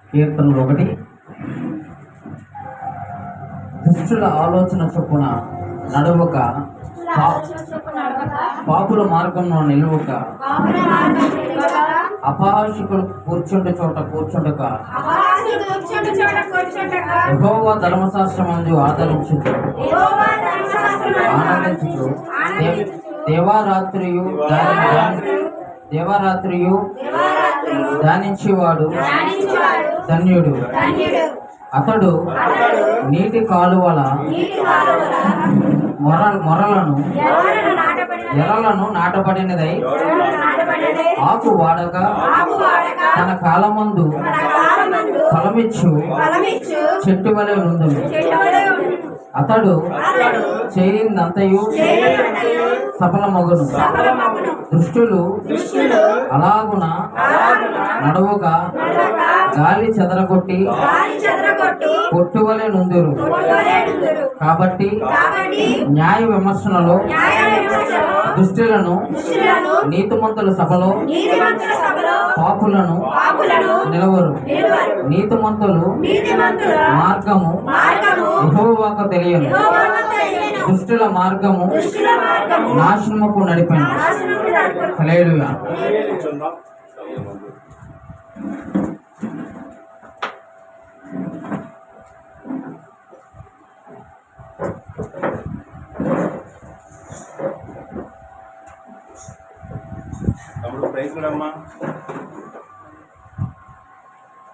కీర్తనలు 1. దుష్టుల ఆలోచన చొప్పున నడవక, పాపుల మార్గంలో నిలువక, అపహాస్యకులు కూర్చుండే చోట కూర్చుండక, యెహోవా ధర్మశాస్త్రమందు ఆనందించుచు దేవారాత్రియు ధ్యానించేవాడు ధన్యుడు. అతడు నీటి కాలువల మొరలను ఎరలను నాటబడినదై ఆకు వాడక తన కాలమందు ఫలమిచ్చు చెట్టు వలె ఉండును. అతడు చేయిందంతయు సఫలమగును. దుష్టులు అలాగున నడవగా గాలి చెదరగొట్టి కొట్టువలే నుందురు. కాబట్టి న్యాయ విమర్శనలో దుష్టులను నీతిమంతుల సభలో పాపులను నిలవరు. నీతిమంతులు మార్గము యెహోవాకు తెలియను, దుష్టుల మార్గము నాశనముకు నడిపెను. హల్లెలూయా. తమ్ముడు ప్రైజ్ కూడా అమ్మా.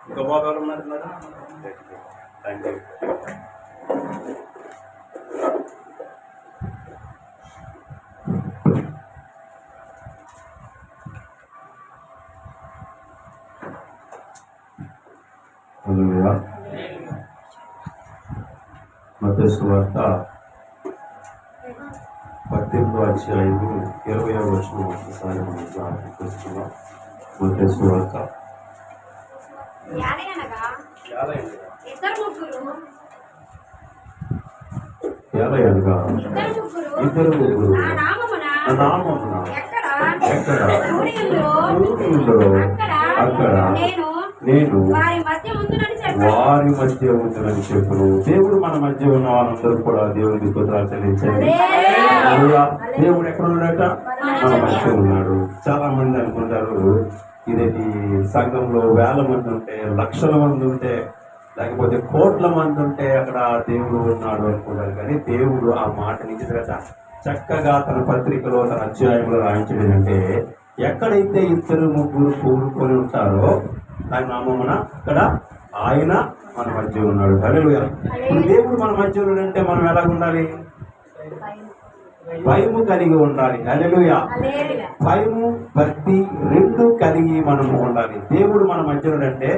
ఇంకా బాబు ఎవరు ఉన్నారు? Thank you. మత్తయి సువార్త 18:20 ఒకసారి మనం ప్రార్థిస్తున్నాం. మత్తయి సువార్త ఇద్దరు ముగ్గురు నా నామమున ఎక్కడ అక్కడ నేను వారి మధ్య ఉంటునని చెప్పును. దేవుడు మన మధ్య ఉన్న వాళ్ళందరూ కూడా దేవునికి స్తోత్రాలు చెల్లించండి. దేవుడు ఎక్కడ ఉన్నాడట? మన మధ్య ఉన్నాడు. చాలా మంది అనుకుంటారు ఇదేంటి సంఘంలో వేల మంది ఉంటే, లక్షల మంది ఉంటే, లేకపోతే కోట్ల మంది ఉంటే అక్కడ దేవుడు ఉన్నాడు అనుకుంటారు. కానీ దేవుడు ఆ మాట నిజంగా చక్కగా తన పత్రికలో తన అధ్యాయంలో రాయించడం అంటే, ఎక్కడైతే ఇద్దరు ముగ్గురు కూడుకొని ఉంటారో ఆయన నామమున అక్కడ ఆయన మన మధ్య ఉన్నాడు. హల్లెలూయా. దేవుడు మన మధ్య ఉన్నాడంటే మనం ఎలా ఉండాలి? భయము కలిగి ఉండాలి. హల్లెలూయా. భయము భక్తి రెండు కలిగి మనము ఉండాలి. దేవుడు మన మధ్య ఉన్నాడంటే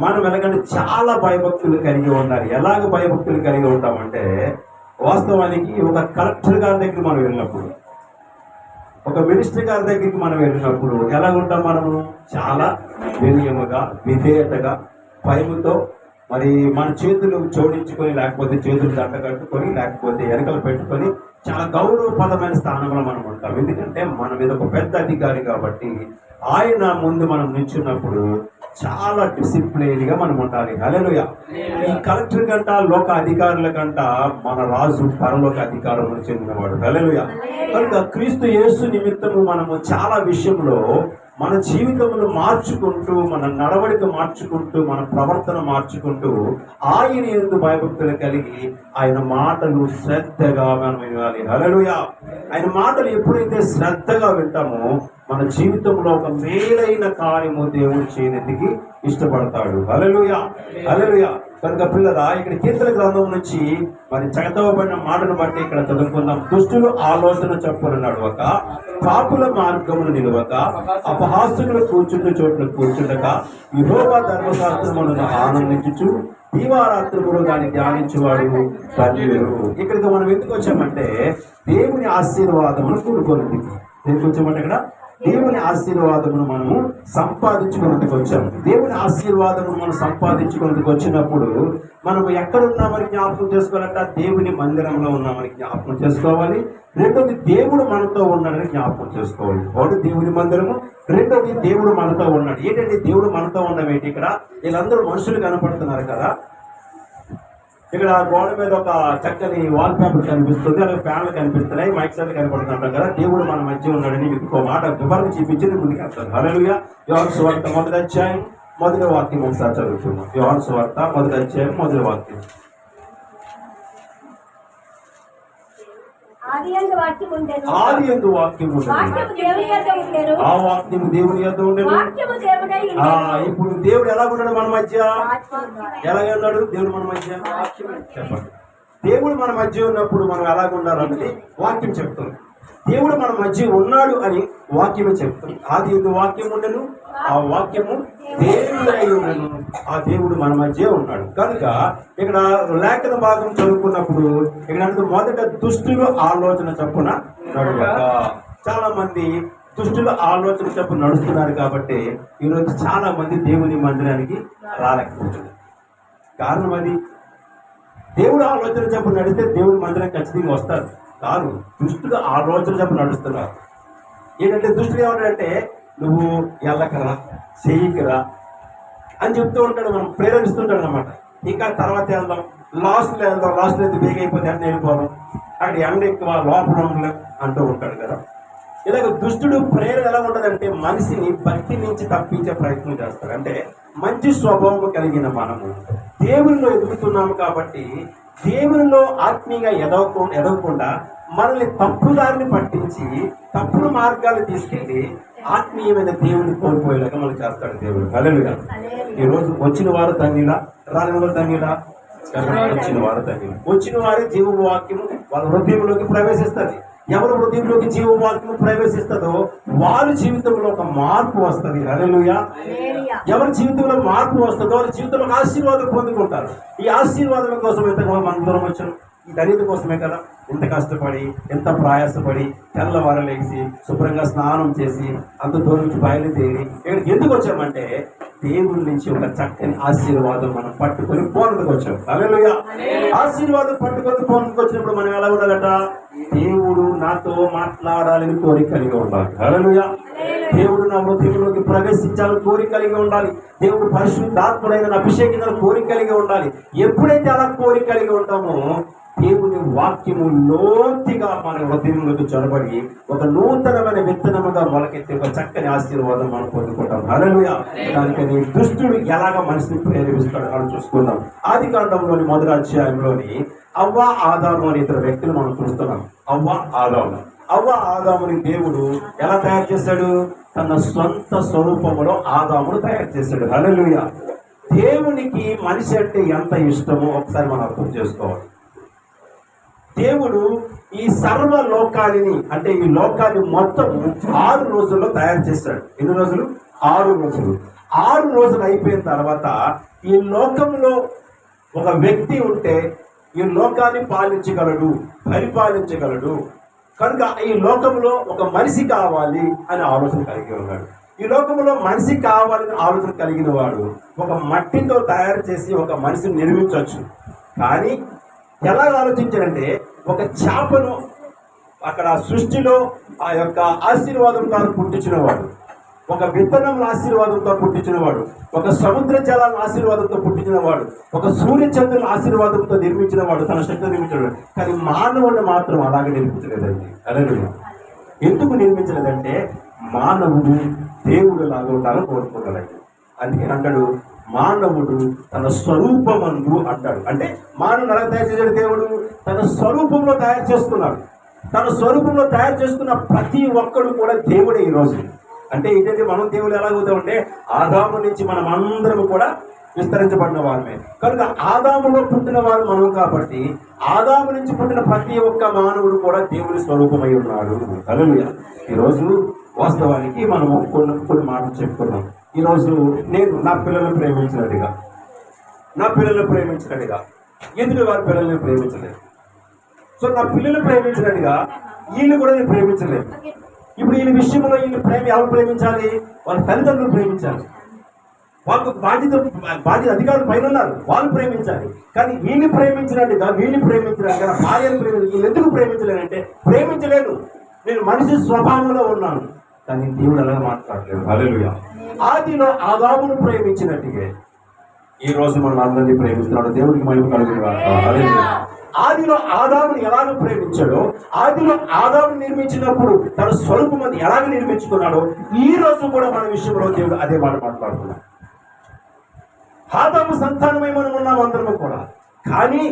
మనం ఎలాగంటే చాలా భయభక్తులు కలిగి ఉండాలి. ఎలాగ భయభక్తులు కలిగి ఉంటామంటే, వాస్తవానికి ఒక కలెక్టర్ గారి దగ్గర మనం వెళ్ళినప్పుడు, ఒక మినిస్టర్ గారి దగ్గరికి మనం వెళ్ళినప్పుడు ఎలా ఉంటాం? మనము చాలా వినయముగా, విధేయతగా, భయముతో, మరి మన చేతులు జోడించుకొని, లేకపోతే చేతులు దండ కట్టుకొని, లేకపోతే ఎనకలు పెట్టుకొని చాలా గౌరవప్రదమైన స్థానంలో మనం ఉంటాం. ఎందుకంటే మన మీద ఒక పెద్ద అధికారి కాబట్టి ఆయన ముందు మనం నిల్చున్నప్పుడు చాలా డిసిప్లైన్ గా మనం ఉండాలి. హల్లెలూయా. ఈ కలెక్టర్ కంట, లోక అధికారుల కంట మన రాజు పరలోక అధికారంలో చెందినవాడు. హల్లెలూయా. కనుక క్రీస్తు యేసు నిమిత్తము మనము చాలా విషయంలో మన జీవితంలో మార్చుకుంటూ, మన నడవడిక మార్చుకుంటూ, మన ప్రవర్తన మార్చుకుంటూ ఆయన యందు భయభక్తులు కలిగి ఆయన మాటలు శ్రద్ధగా మనం వినాలి. హల్లెలూయా. ఆయన మాటలు ఎప్పుడైతే శ్రద్ధగా వింటామో మన జీవితంలో ఒక మేలైన కార్యము దేవుడు చేయడానికి ఇష్టపడతాడు. హల్లెలూయా. హల్లెలూయా. కనుక పిల్లరా, ఇక్కడ కీర్తన గ్రంథం నుంచి మరి చదవబడిన మాటను బట్టి ఇక్కడ చదువుకుందాం. దుష్టులు ఆలోచన చొప్పున నడవక, పాపుల మార్గమును నిలవక, అపహాస్యులు కూర్చుంటే చోట్ల కూర్చుండక, యెహోవా ధర్మశాస్త్రములను ఆనందించుచు దీవారాత్రులు దాన్ని ధ్యానించేవాడు ధన్యుడు. ఇక్కడికి మనం ఎందుకు వచ్చామంటే దేవుని ఆశీర్వాదమును కూడుకొని. ఎందుకు వచ్చామంటే ఇక్కడ దేవుని ఆశీర్వాదమును మనము సంపాదించుకునేందుకు వచ్చాము. దేవుని ఆశీర్వాదమును మనం సంపాదించుకునేందుకు వచ్చినప్పుడు మనము ఎక్కడున్నామని జ్ఞాపకం చేసుకోవాలంట, దేవుని మందిరంలో ఉన్నామని జ్ఞాపకం చేసుకోవాలి. రెండోది దేవుడు మనతో ఉన్నాడని జ్ఞాపకం చేసుకోవాలి. ఒకటి దేవుని మందిరము, రెండోది దేవుడు మనతో ఉన్నాడు. ఏంటంటే దేవుడు మనతో ఉండడం ఏంటి? ఇక్కడ వీళ్ళందరూ మనుషులు కనపడుతున్నారు కదా, ఇక్కడ గోడ మీద ఒక చక్కని వాల్ పేపర్ కనిపిస్తుంది, అలాగే ఫ్యాన్లు కనిపిస్తున్నాయి, మైక్ సెట్లు కనపడుతుంటాం కదా. దేవుడు మన మధ్య ఉన్నాడని మీకు ఒక మాట వివరణ చూపించి ముందుకు వెళ్తాను. హల్లెలూయా. యోహాను సువార్త 1వ అధ్యాయం 1వ వాక్యం ఒకసారి చదువుతున్నాం. యోహాను సువార్త 1వ అధ్యాయం 1వ వాక్యం. ఆదియందు వాక్యము ఉండెను. ఆదియందు వాక్యము ఉండెను. వాక్యము దేవుని యొద్ద ఉండెను. ఆ వాక్యము దేవుని యొద్ద ఉండెను. వాక్యము దేవుడై ఉండెను. ఇప్పుడు దేవుడు ఎలాగున్నాడు మన మధ్య? ఎలాగన్నాడు దేవుడు మన మధ్య? చెప్పండి. దేవుడు మన మధ్య ఉన్నప్పుడు మనం ఎలాగుండాలన్నది వాక్యం చెప్తుంది. దేవుడు మన మధ్య ఉన్నాడు అని వాక్యమే చెప్తుంది. ఆదియందు వాక్యం ఉండెను, ఆ వాక్యము దేవుడై ఉండెను, ఆ దేవుడు మన మధ్య ఉన్నాడు. కనుక ఇక్కడ లేఖన భాగం చదువుకున్నప్పుడు ఇక్కడ మొదట దుష్టులు ఆలోచన చొప్పున నడువక. చాలా మంది దుష్టుల ఆలోచన చొప్పున నడుస్తున్నారు కాబట్టి ఈరోజు చాలా మంది దేవుని మందిరానికి రాలేకపోతున్నారు. కారణం అది. దేవుడు ఆలోచన చొప్పున నడిస్తే దేవుని మందిరానికి ఖచ్చితంగా వస్తారు. కాదు, దుష్టులు ఆలోచన చొప్పున నడుస్తున్నారు. ఏంటంటే దుష్టులు ఏమంటాడంటే నువ్వు ఎల్లకరా, చెయ్యికరా అని చెప్తూ ఉంటాడు, మనం ప్రేరేపిస్తుంటాడు అనమాట. ఇంకా తర్వాత వెళ్దాం, లాస్ట్లో వెళ్దాం, లాస్ట్లో అయితే బేగ అయిపోతే అన్నీ వెళ్ళిపోదాం, అక్కడ ఎండ ఎక్కువ లోపల ఉండలేం అంటూ ఉంటాడు కదా. ఇలాగ దుష్టుడు ప్రేరణ ఎలా ఉంటుందంటే మనిషిని భక్తి నుంచి తప్పించే ప్రయత్నం చేస్తాడు. అంటే మంచి స్వభావం కలిగిన మనము దేవునిలో ఎదుగుతున్నాము కాబట్టి దేవునిలో ఆత్మీయంగా ఎదగకుండా మనల్ని తప్పుదారిని పట్టించి తప్పుడు మార్గాలు తీసుకెళ్ళి ఆత్మీయమైన దేవుని కోల్పోయేలాగా మనం చేస్తాడు దేవుడు. హల్లెలూయా. ఈ రోజు వచ్చిన వారు తంగిలా, రాని వారు తంగిలా, వచ్చిన వారు తంగిలా. వచ్చిన వారి జీవ వాక్యము వాళ్ళ హృదయంలోకి ప్రవేశిస్తుంది. ఎవరి హృదయంలోకి జీవ వాక్యము ప్రవేశిస్తుందో వారి జీవితంలో ఒక మార్పు వస్తుంది. హల్లెలూయా. ఎవరి జీవితంలో మార్పు వస్తుందో వారి జీవితంలో ఆశీర్వాదం పొందుకుంటారు. ఈ ఆశీర్వాదం కోసం ఎంత మన దూరం వచ్చాం? ఈ దళిత కోసమే కదా ఎంత కష్టపడి, ఎంత ప్రయాసపడి, తెల్లవారు లేచి శుభ్రంగా స్నానం చేసి అంత దూరం నుంచి బయలుదేరి ఇక్కడికి ఎందుకు వచ్చామంటే దేవుడి నుంచి ఒక చక్కని ఆశీర్వాదం మనం పట్టుకొని పోనందుకు వచ్చాం. హల్లెలూయా. ఆశీర్వాదం పట్టుకొని పోనందుకు వచ్చినప్పుడు మనం ఎలా ఉండాలట? దేవుడు నాతో మాట్లాడాలని కోరిక కలిగి ఉండాలి. హల్లెలూయా. దేవుడు నా హృదయంలోకి ప్రవేశించాలని కోరిక కలిగి ఉండాలి. దేవుడు పరిశుద్ధాత్ముడైన అభిషేకించాలని కోరిక కలిగి ఉండాలి. ఎప్పుడైతే అలా కోరిక కలిగి ఉంటామో దేవుని వాక్యము లోతుగా మన హృదయంలోకి చొరబడి ఒక నూతనమైన విత్తనముగా మొలకెత్తి ఒక చక్కని ఆశీర్వాదం మనం పొందుకుంటాం. హల్లెలూయా. దానికని దుష్టుడు ఎలాగ మనిషిని ప్రేరేపిస్తాడు అని చూసుకుందాం. ఆదికాండంలోని 1వ అధ్యాయంలోని అవ్వ ఆదాము అనే ఇద్దరు వ్యక్తులు మనం చూస్తున్నాం. అవ్వ ఆదాముని దేవుడు ఎలా తయారు చేశాడు? తన సొంత స్వరూపములో ఆదామును తయారు చేశాడు. హల్లెలూయా. దేవునికి మనిషి అంటే ఎంత ఇష్టమో ఒకసారి మనం అర్థం చేసుకోవాలి. దేవుడు ఈ సర్వ లోకాన్ని అంటే ఈ లోకాన్ని మొత్తం 6 రోజుల్లో తయారు చేశాడు. ఎన్ని రోజులు? 6 రోజులు. 6 రోజులు అయిపోయిన తర్వాత ఈ లోకంలో ఒక వ్యక్తి ఉంటే ఈ లోకాన్ని పాలించగలడు, పరిపాలించగలడు. కనుక ఈ లోకంలో ఒక మనిషి కావాలి అనే ఆలోచన కలిగి ఉన్నాడు. ఈ లోకంలో మనిషి కావాలని ఆలోచన కలిగిన వాడు ఒక మట్టితో తయారు చేసి ఒక మనిషిని నిర్మించవచ్చు. కానీ ఎలా ఆలోచించాడంటే ఒక చేపను అక్కడ సృష్టిలో ఆ యొక్క ఆశీర్వాదంతో పుట్టించినవాడు, ఒక విత్తనం ఆశీర్వాదంతో పుట్టించినవాడు, ఒక సముద్ర జలాలను ఆశీర్వాదంతో పుట్టించినవాడు, ఒక సూర్య చంద్రుల ఆశీర్వాదంతో నిర్మించినవాడు, తన శక్తి నిర్మించినవాడు. కానీ మానవుడిని మాత్రం అలాగే నిర్మించలేదండి. హల్లెలూయా. ఎందుకు నిర్మించలేదంటే మానవుడు దేవుడు లాగా ఉండాలని కోరుకోగలడు. అందుకే అంటాడు మానవుడు తన స్వరూపమందు అంటాడు. అంటే మానవుడు ఎలా తయారు చేశాడు? దేవుడు తన స్వరూపంలో తయారు చేసుకున్నాడు. తన స్వరూపంలో తయారు చేసుకున్న ప్రతి ఒక్కడు కూడా దేవుడే ఈరోజు. అంటే ఏంటంటే మనం దేవుడు ఎలాగవుతామంటే ఆదాము నుంచి మనం అందరం కూడా విస్తరించబడిన వారమే. కనుక ఆదాములో పుట్టిన వారు మనం కాబట్టి ఆదాము నుంచి పుట్టిన ప్రతి ఒక్క మానవుడు కూడా దేవుని స్వరూపమై ఉన్నాడు. హల్లెలూయా. ఈరోజు వాస్తవానికి మనము కొన్ని మాటలు చెప్పుకున్నాం. ఈరోజు నేను నా పిల్లలను ప్రేమించినట్టుగా ఎదుటి వారి పిల్లల్ని ప్రేమించలేదు. సో నా పిల్లలు ప్రేమించినట్టుగా వీళ్ళు కూడా నేను ప్రేమించలేదు. ఇప్పుడు ఈ విషయంలో ఈ ప్రేమ ఎవరు ప్రేమించాలి? వాళ్ళ తల్లిదండ్రులు ప్రేమించాలి. వాళ్ళకు బాధ్యత అధికారులు పైన ఉన్నారు, వాళ్ళు ప్రేమించాలి. కానీ వీళ్ళని ప్రేమించినట్టుగా భార్యను వీళ్ళు ఎందుకు ప్రేమించలేనంటే ప్రేమించలేను, నేను మనిషి స్వభావంలో ఉన్నాను. కానీ దేవుడు అలా మాట్లాడలేదు. హల్లెలూయా. ఆదిలో ఆదామును ప్రేమించినట్టుగా ఈ రోజు మనం అందరినీ ప్రేమిస్తున్నాడు. దేవుడికి మహిమ కలుగునుగాక. హల్లెలూయా. ఆదిలో ఆదాముని ఎలాగ ప్రేమించాడో, ఆదిలో ఆదాముని నిర్మించినప్పుడు తన స్వరూపం ఎలాగ నిర్మించుకున్నాడో, ఈ రోజు కూడా మన విషయంలో దేవుడు అదే మాట మాట్లాడుతున్నాడు. ఆదాము సంతానమై మనం ఉన్నాం అందరము కూడా. కానీ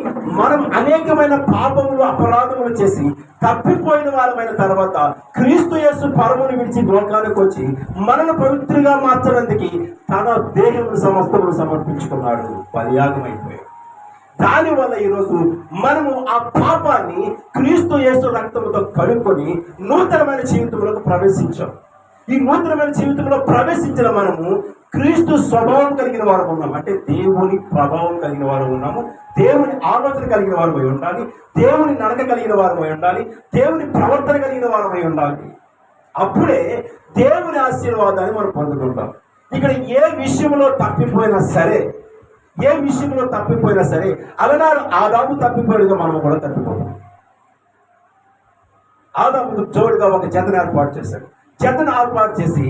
మనం అనేకమైన పాపములు అపరాధములు చేసి తప్పిపోయిన వారమైన తర్వాత క్రీస్తు యేసు పరమును విడిచి లోకానికి వచ్చి మనల్ని పవిత్రంగా మార్చడానికి తన దేహమును సమస్తమును సమర్పించుకున్నాడు, బలియాగమైపోయాడు. దానివల్ల ఈరోజు మనము ఆ పాపాన్ని క్రీస్తు యేసు రక్తముతో కడుక్కొని నూతనమైన జీవితంలోకి ప్రవేశించాం. ఈ నూతనమైన జీవితంలో ప్రవేశించిన మనము క్రీస్తు స్వభావం కలిగిన వారు ఉన్నాము. అంటే దేవుని ప్రభావం కలిగిన వారు ఉన్నాము, దేవుని ఆలోచన కలిగిన వారు ఉండాలి, దేవుని నడక కలిగిన వారు ఉండాలి, దేవుని ప్రవర్తన కలిగిన వారు ఉండాలి. అప్పుడే దేవుని ఆశీర్వాదాన్ని మనం పొందుకుంటాం. ఇక్కడ ఏ విషయంలో తప్పిపోయినా సరే అలనాడు ఆదాము తప్పిపోయాడుగా మనం కూడా తప్పిపోతాం. ఆదాముకు జోడుగా ఒక జతను ఏర్పాటు చేశాడు. జతను ఏర్పాటు చేసి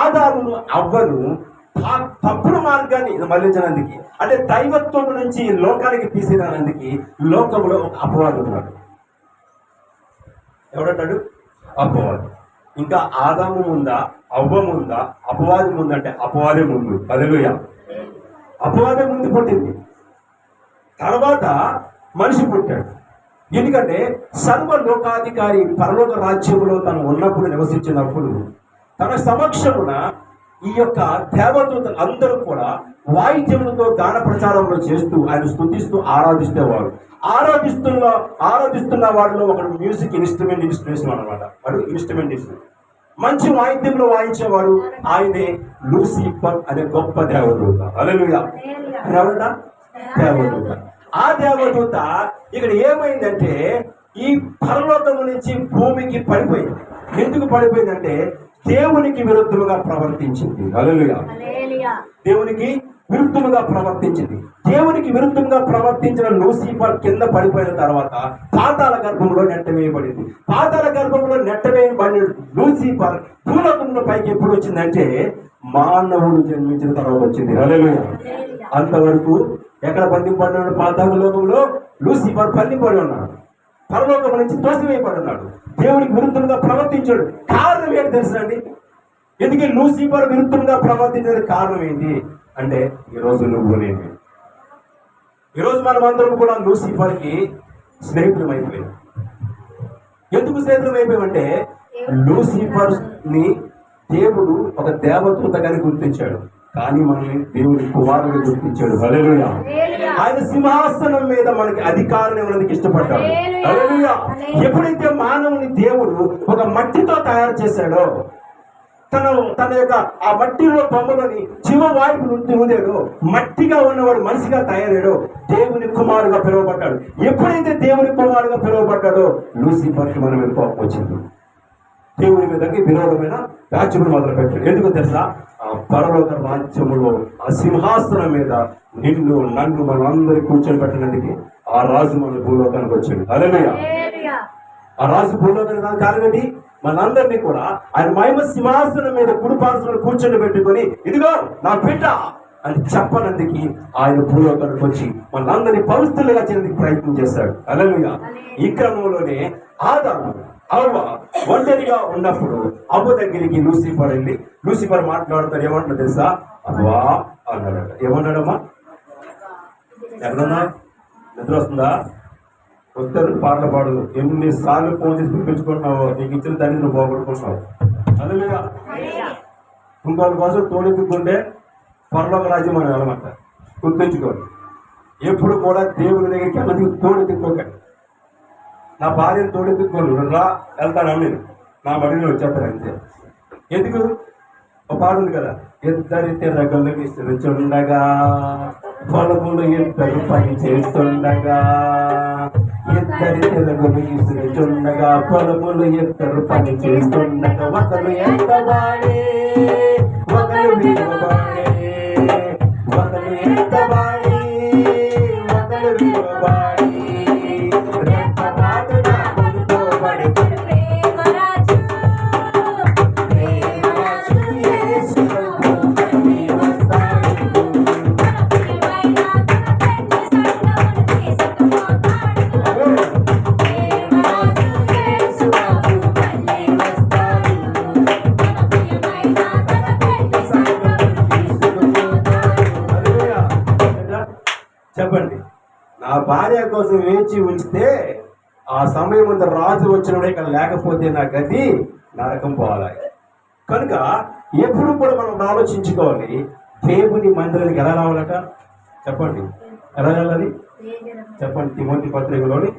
ఆదామును అవ్వను తప్పుడు మార్గాన్ని మళ్ళించడానికి, అంటే దైవత్వం నుంచి లోకానికి తీసేదానికి లోకంలో ఒక అపవాది ఉన్నాడు. ఎవడంటాడు? అపవాది. ఇంకా ఆదాము ముందా, అవ్వ ముందా, అపవాది ముందంటే అపవాదే ముందు. హల్లెలూయా. అపవాదే ముందు పుట్టింది, తర్వాత మనిషి పుట్టాడు. ఎందుకంటే సర్వలోకాధికారి పరలోక రాజ్యంలో తను ఉన్నప్పుడు నివసించినప్పుడు తన సమక్షమున ఈ యొక్క దేవదూతలు అందరూ కూడా వాయిద్యములతో గాన ప్రచారంలో చేస్తూ ఆయన స్తుతిస్తూ ఆరాధిస్తేవాడు. ఆరాధిస్తున్న వాడిలో ఒకడు మ్యూజిక్ ఇన్స్ట్రుమెంట్ అనమాట. వాడు ఇన్స్ట్రుమెంట్ మంచి వాయిద్యంలో వాయించేవాడు. ఆయనే లూసిఫర్ అనే గొప్ప దేవదూత. హల్లెలూయా. ఎవరట? దేవదూత. ఆ దేవదూత ఇక్కడ ఏమైందంటే ఈ పరలోకము నుంచి భూమికి పడిపోయింది. ఎందుకు పడిపోయిందంటే దేవునికి విరుద్ధముగా ప్రవర్తించింది. హల్లెలూయా. దేవునికి విరుద్ధముగా ప్రవర్తించింది. దేవునికి విరుద్ధంగా ప్రవర్తించిన లూసిఫర్ కింద పడిపోయిన తర్వాత పాతాళ గర్భంలో నెట్టవేయబడింది. పాతాళ గర్భంలో నెట్టవేయబడిన లూసిఫర్ భూలోకంలో పైకి ఎప్పుడు వచ్చిందంటే మానవుడు జన్మించిన తర్వాత వచ్చింది. హల్లెలూయా. అంతవరకు ఎక్కడ బంధింపడినాడు? పాతాళ లోకంలో లూసిఫర్ బంధింపడి ఉన్నాడు, పరలోకం నుంచి తోసివేయబడి ఉన్నాడు, దేవునికి విరుద్ధంగా ప్రవర్తించాడు. కారణం ఏంటి తెలుసండి? ఎందుకు లూసిఫర్ విరుద్ధంగా ప్రవర్తించడానికి కారణం ఏంటి అంటే ఈరోజు నువ్వునేమి, ఈరోజు మనం అందరం కూడా లూసిఫర్కి స్నేహితులం అయిపోయాం. ఎందుకు స్నేహితులం అయిపోయామంటే లూసిఫర్ ని దేవుడు ఒక దేవదూతగాని గుర్తించాడు, కానీ మనల్ని దేవుడి కుమారుడు గుర్తించాడు. హల్లెలూయా. ఆయన సింహాసనం మీద మనకి అధికారం ఇవ్వడానికి ఇష్టపడ్డాడు. హల్లెలూయా. ఎప్పుడైతే మానవుని దేవుడు ఒక మట్టితో తయారు చేశాడో, తన యొక్క ఆ మట్టిలో బొమ్మలోని జీవవాయువు నూదాడో, మట్టిగా ఉన్నవాడు మనిషిగా తయారాడో దేవుని కుమారుగా పిలువబడ్డాడు. ఎప్పుడైతే దేవుని కుమారుగా పిలువబడ్డాడో లూసిఫర్కి మన మీద కోపం వచ్చింది. దేవుని మీదకి విరోధమైన రాజ్యములు మొదలు పెట్టాడు. ఎందుకు తెలుసా? ఆ పరలోక రాజ్యములో ఆ సింహాసనం మీద నిన్ను నన్ను మనందరి కూర్చొని పెట్టడానికి ఆ రాజు మన భూలోకానికి వచ్చాడు. హల్లెలూయా. ఆ రాజు భూలోకానికి కారణం ఏంటి? మనందరినీ కూడా ఆయన మహిమ సింహాసనం మీద కుడిపార్శ్వలో కూర్చొని పెట్టుకొని ఇదిగో నా బిడ్డ అని చెప్పనందుకు ఆయన భూలోకానికి వచ్చి మనందరినీ పవిత్రులుగా చేయడానికి ప్రయత్నం చేశాడు. హల్లెలూయా. ఈ క్రమంలోనే ఆదాము అవ్వ ఒంటరిగా ఉన్నప్పుడు అవ్వ దగ్గరికి లూసిఫర్ వెళ్ళి లూసిఫర్ మాట్లాడుతాడు. ఏమంటాడు తెలుసా? అవ్వా అన్నాడట. ఏమన్నాడమ్మా? ఎక్కడన్నా నిద్ర వస్తుందా? వస్తారు పాటలు పాడదు. ఎన్నిసార్లు ఫోన్ చేసి పిలిపించుకుంటున్నావు, నీకు ఇచ్చిన తల్లి నువ్వు పోగొట్టుకుంటున్నావు. అదేగా ఇంకొకరి కోసం తోడెత్తుకుంటే పరలోక రాజ్యం అని వెళ్ళమంట. గుర్తుంచుకోండి, ఎప్పుడు కూడా దేవుని దగ్గరికి అన్నది తోడెత్తుకోకండి. నా భార్యను తోడెత్తుకోను రా వెళ్తాను నేను నా బడిలో వచ్చేస్తాను అంతే. ఎందుకు? ఒక పాట ఉంది కదా, ఇద్దరి తిరగలు విసురుచుండగా పొలములు ఇద్దరు పని చేస్తుండగా ఇద్దరి తిరగలు విసురుచుండగా పొలములు ఇద్దరు పని చేస్తుండగా ఒకరు ఎంతవాడే ఒకరు విలువవాడే ఒకరు ఎంతవాడే ఒకరు విలువవాడే రెప్పపాటు నా ముందుబడి ప్రేమరాజు ప్రేమరాజు యేసు ప్రభు మళ్ళీ వస్తాడు. ప్రియమైన తన పెళ్లి సంగమును తీసుకుపోతాడు. ప్రేమరాజు యేసు ప్రభు మళ్ళీ వస్తాడు. మన ప్రియమైన తన పెళ్లి సంగమును తీసుకుపోతాడు. హల్లెలూయా. చెప్పండి, నా భార్య కోసం వేచి ఉంచితే ఆ సమయం ముందు రాజు వచ్చినప్పుడు ఇక్కడ లేకపోతే నా గతి నరకం పోవాలి. కనుక ఎప్పుడు కూడా మనం ఆలోచించుకోవాలి, దేవుని మందిరానికి ఎలా రావాలట చెప్పండి. ఎలా వెళ్ళాలి చెప్పండి. తిమోతి పత్రికలోని